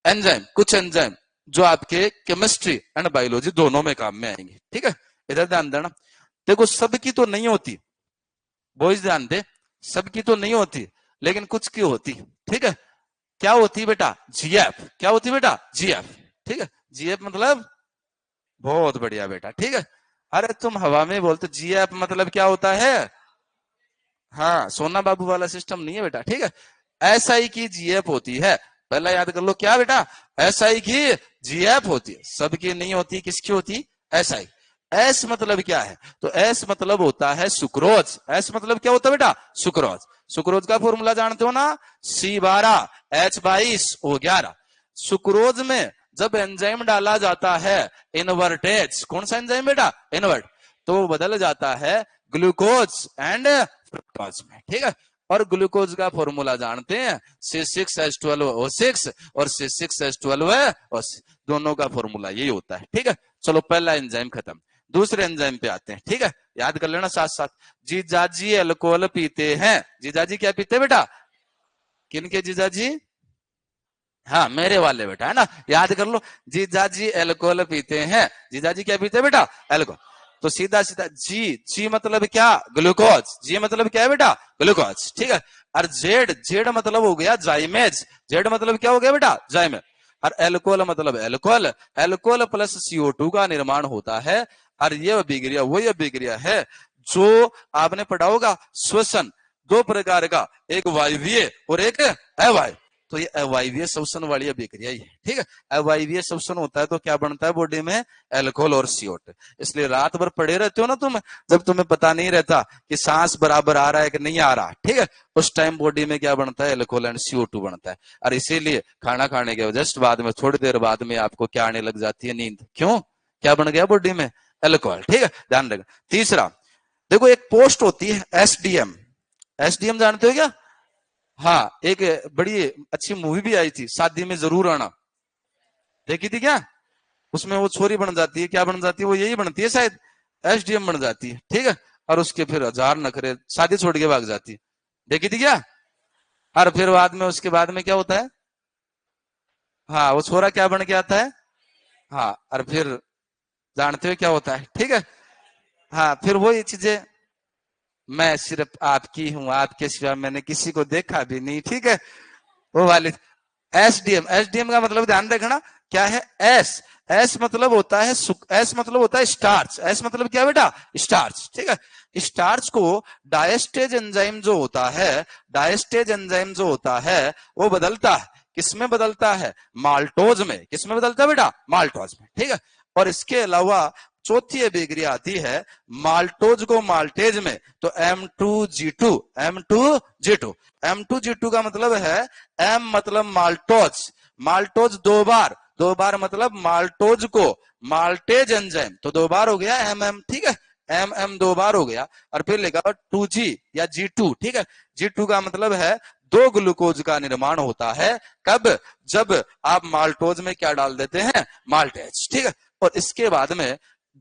एंजाइम, कुछ एंजाइम जो आपके केमिस्ट्री एंड बायोलॉजी दोनों में काम में आएंगे। ठीक है, इधर ध्यान देना। देखो सबकी तो नहीं होती, बॉयज ध्यान दे, सबकी तो नहीं होती, लेकिन कुछ की होती। ठीक है, क्या होती बेटा, जीएफ। क्या होती बेटा, जीएफ। ठीक है, जीएफ मतलब बहुत बढ़िया बेटा। ठीक है, अरे तुम हवा में बोलते, जीएफ मतलब क्या होता है, हाँ सोना बाबू वाला सिस्टम नहीं है बेटा। ठीक है, एसआई की जीएफ होती है, पहला याद कर लो क्या बेटा, एसआई की जीएफ होती है, सबकी नहीं होती, किसकी होती, एसआई। एस मतलब क्या है, तो एस मतलब होता है सुक्रोज। एस मतलब क्या होता है बेटा, सुक्रोज। सुक्रोज का फॉर्मूला जानते हो ना, C12H22O11। सुक्रोज में जब एंजाइम डाला जाता है इनवर्टेज, कौन सा एंजाइम बेटा, इनवर्ट, तो वो बदल जाता है ग्लूकोज एंड फ्रुक्टोज में। ठीक है, और ग्लूकोज का फॉर्मूला जानते हैं C6H12O6 और C6H12O6, दोनों का फॉर्मूला यही होता है। ठीक है, चलो पहला एंजाइम खत्म, दूसरे एंजाइम पे आते हैं। ठीक है, याद कर लेना साथ साथ। जीजाजी अल्कोहल पीते हैं, जीजाजी क्या पीते हैं बेटा, किनके जीजाजी, हाँ मेरे वाले बेटा, है ना, याद कर लो। जीजाजी अल्कोहल पीते हैं, जीजाजी क्या पीते हैं बेटा, अल्कोहल। तो सीधा सीधा जी, जी मतलब क्या, ग्लूकोज। जी मतलब क्या है बेटा, ग्लूकोज। ठीक है, और जेड, जेड मतलब हो गया जाइमेज। जेड मतलब क्या हो गया बेटा, जाइमेज। और एल्कोहल मतलब एल्कोहल। एल्कोहल प्लस CO2 का निर्माण होता है, और ये अभिक्रिया वही अभिक्रिया है जो आपने पढ़ा होगा, श्वसन 2 प्रकार का, एक वायवीय और एक अवायवीय। तो ये अवायवीय श्वसन वाली अभिक्रिया ही है। ठीक है, अवायवीय श्वसन होता है तो क्या बनता है बॉडी में, एल्कोहल और CO2। इसलिए रात भर पड़े रहते हो ना तुम, जब तुम्हें पता नहीं रहता कि सांस बराबर आ रहा है कि नहीं आ रहा, ठीक है, उस टाइम बॉडी में क्या बनता है, एल्कोहल एंड CO2 बनता है। और इसीलिए खाना खाने के जस्ट बाद में, थोड़ी देर बाद में आपको क्या आने लग जाती है, नींद। क्यों, क्या बन गया बॉडी में, एल्कोहल। ठीक है, ध्यान रखना। तीसरा देखो, एक पोस्ट होती है SDM। SDM जानते हो क्या, हाँ, एक बड़ी अच्छी मूवी भी आई थी, शादी में जरूर आना, देखी थी क्या, उसमें वो छोरी बन जाती है, क्या बन जाती है, वो यही बनती है शायद, SDM बन जाती है। ठीक है, और उसके फिर हजार नखरे, शादी छोड़ के भाग जाती है, देखी थी क्या। और फिर बाद में, उसके बाद में क्या होता है, हाँ वो छोरा क्या बन के आता है, हाँ, और फिर जानते हो क्या होता है। ठीक है, हाँ फिर वही चीजें, मैं सिर्फ आपकी हूं, आपके सिवा मैंने किसी को देखा भी नहीं। ठीक है, वो वाली एसडीएम। एसडीएम का मतलब ध्यान रखना क्या है, एस, एस मतलब होता है एस मतलब होता है स्टार्च। एस मतलब क्या बेटा, स्टार्च। ठीक है, स्टार्च को डायस्टेज एंजाइम जो होता है, डायस्टेज एंजाइम जो होता है वो बदलता है, किसमें बदलता है, माल्टोज में। किसमें बदलता है बेटा, माल्टोज में। ठीक है, और इसके अलावा चौथी अभिक्रिया आती है माल्टोज को माल्टेज में, तो M2G2, M2G2। M2G2 का मतलब है, M मतलब माल्टोज, माल्टोज 2 बार, 2 बार मतलब माल्टोज को माल्टेज एंजाइम, तो 2 बार हो गया MM। ठीक है, MM 2 बार हो गया, और फिर लिखा 2G या G2। ठीक है, G2 का मतलब है 2 ग्लूकोज का निर्माण होता है, कब, जब आप माल्टोज में क्या डाल देते हैं, माल्टेज। ठीक है, और इसके बाद में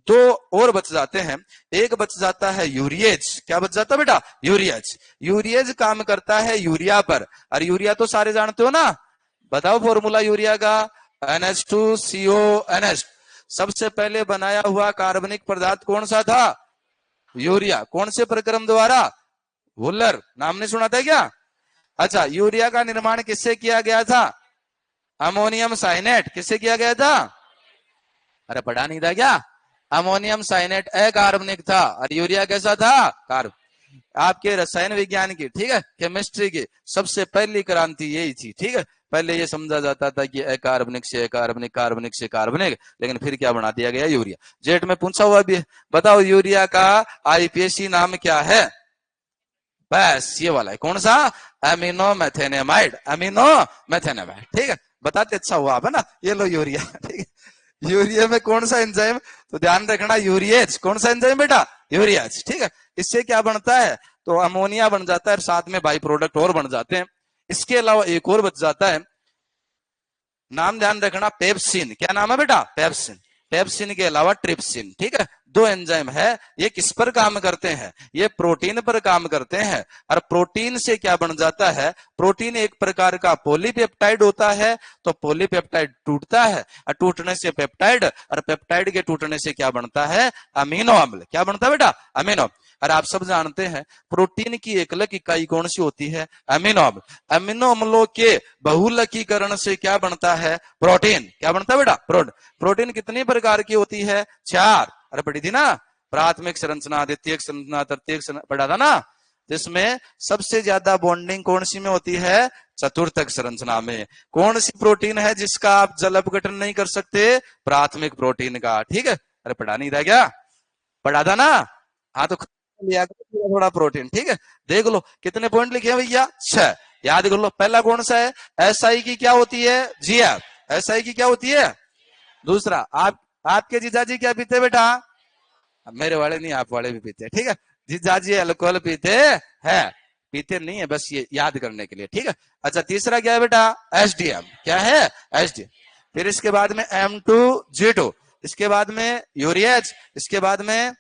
2 और बच जाते हैं, एक बच जाता है यूरिएज। क्या बच जाता है बेटा, यूरिएज। यूरिएज काम करता है यूरिया पर, और यूरिया तो सारे जानते हो ना, बताओ फॉर्मूला यूरिया का, NH2CONH। सबसे पहले बनाया हुआ कार्बनिक पदार्थ कौन सा था, यूरिया। कौन से प्रक्रम द्वारा, वुलर, नाम नहीं सुना था क्या। अच्छा, यूरिया का निर्माण किससे किया गया था, अमोनियम साइनेट किससे किया गया था? अरे पढ़ा नहीं था क्या? अमोनियम साइनेट अकार्बनिक था और यूरिया कैसा था? कार्ब। आपके रसायन विज्ञान की, ठीक है, केमिस्ट्री की सबसे पहली क्रांति यही थी, ठीक है। पहले ये समझा जाता था कि अकार्बनिक से अकार्बनिक, कार्बनिक से कार्बनिक, लेकिन फिर क्या बना दिया गया? यूरिया। जेट में पूछा हुआ भी है, बताओ यूरिया का आईपीएसी नाम क्या है? बस ये वाला है, कौन सा? अमीनो मैथेनेमाइड, अमीनो मैथेनेमाइड, ठीक है। बताते अच्छा हुआ आप, है ना। ये लो यूरिया, ठीक है। यूरिया में कौन सा एंजाइम? तो ध्यान रखना, यूरिएज। कौन सा एंजाइम बेटा? यूरियाज, ठीक है। इससे क्या बनता है? तो अमोनिया बन जाता है, साथ में बाई प्रोडक्ट और बन जाते हैं। इसके अलावा एक और बच जाता है, नाम ध्यान रखना, पेप्सिन। क्या नाम है बेटा? पेप्सिन। पेप्सिन के अलावा ट्रिप्सिन, ठीक है। दो एंजाइम है, ये किस पर काम करते हैं? ये प्रोटीन पर काम करते हैं। और प्रोटीन से क्या बन जाता है? प्रोटीन एक प्रकार का पॉलीपेप्टाइड होता है। तो पॉलीपेप्टाइड टूटता है और टूटने से पेप्टाइड, और पेप्टाइड के टूटने से क्या बनता है? अमीनो अम्ल। क्या बनता है बेटा? अमीनो। और आप सब जानते हैं प्रोटीन की एकलक इकाई कौन सी होती है? अमीनो अम्ल। अमीनो अम्लों के बहुलकीकरण से क्या बनता है? प्रोटीन। क्या बनता है बेटा? प्रोटीन। प्रोटीन कितनी प्रकार की होती है? 4। अरे पढ़ी थी ना, प्राथमिक संरचना, द्वितीयक संरचना, तृतीयक संरचना, पढ़ा था ना। जिसमें सबसे ज्यादा बॉन्डिंग कौन सी में होती है? चतुर्थक संरचना में। कौन सी प्रोटीन है जिसका आप जल अपघटन नहीं कर सकते? प्राथमिक प्रोटीन का, ठीक है। अरे पढ़ा नहीं था क्या? पढ़ा था ना। हाँ तो लिया थोड़ा थोड़ा प्रोटीन, ठीक है। देख लो कितने पॉइंट लिखे हैं भैया? 6। याद कर लो। पहला कौन सा है? एसआई की क्या होती है? जीएफ। एसआई की क्या होती है? दूसरा, आपके जीजाजी क्या पीते बेटा? मेरे वाले नहीं, आप वाले भी पीते हैं, ठीक है। जीजाजी अल्कोहल पीते हैं, पीते नहीं है, बस ये याद करने के लिए, ठीक है। अच्छा, तीसरा क्या है बेटा? एसडीएम। क्या है? एसडीएम। फिर इसके बाद में M2G2, इसके बाद में यूरिएज, इसके बाद में,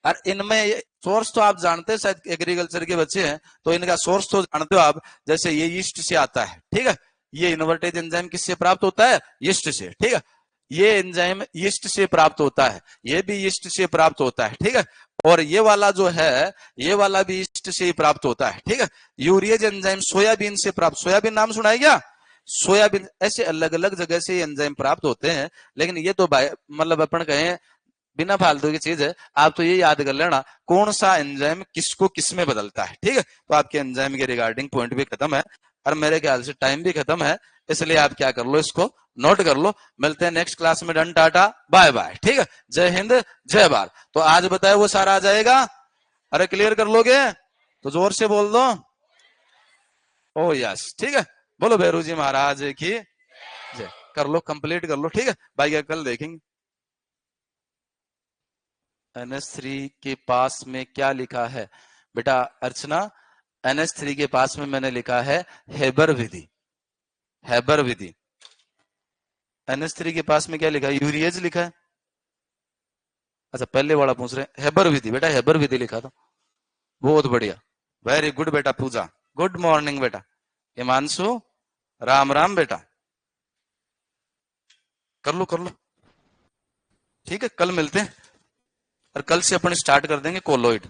और इनमें सोर्स तो आप जानते हैं, शायद एग्रीकल्चर के बच्चे हैं तो इनका सोर्स तो जानते हो आप। जैसे ये यीस्ट से आता है, ठीक है। ये इन्वर्टेज एंजाइम किससे प्राप्त होता है? यीस्ट से, ठीक है। ये एंजाइम यीस्ट से प्राप्त होता है, ये भी यीस्ट से प्राप्त होता है, ठीक है। और ये वाला जो है, ये वाला भी यीस्ट से ही प्राप्त होता है, ठीक है। यूरिएज एंजाइम सोयाबीन से प्राप्त, सोयाबीन नाम सुना है क्या? सोयाबीन, ऐसे अलग अलग जगह से एंजाइम प्राप्त होते हैं। लेकिन ये तो मतलब अपन कहें बिना फालतू की चीज है। आप तो ये याद कर लेना कौन सा एंजाइम किसको किस में बदलता है, ठीक है। तो आपके एंजाइम के रिगार्डिंग पॉइंट भी खत्म है, और मेरे ख्याल से टाइम भी खत्म है। इसलिए आप क्या कर लो, इसको नोट कर लो। मिलते हैं नेक्स्ट क्लास में। डन, टाटा, बाय बाय, ठीक है। जय हिंद, जय भारत। तो आज बताए वो सारा आ जाएगा? अरे क्लियर कर लोगे तो जोर से बोल दो। ओ यस, ठीक है। बोलो भैरू जी महाराज की जय। कर लो, कंप्लीट कर लो, ठीक है। भाई कल देखेंगे। NH3 के पास में क्या लिखा है बेटा? अर्चना, NH3 के पास में मैंने लिखा है हेबर विधि। हेबर विधि। NH3 के पास में क्या लिखा है? यूरिएज लिखा है। अच्छा, पहले वाला पूछ रहे हैं, हेबर विधि बेटा, हेबर विधि लिखा था। बहुत बढ़िया, वेरी गुड बेटा। पूजा, गुड मॉर्निंग बेटा। हिमांशु, राम राम बेटा। कर लो कर लो, ठीक है। कल मिलते हैं, और कल से अपन स्टार्ट कर देंगे कोलोइड।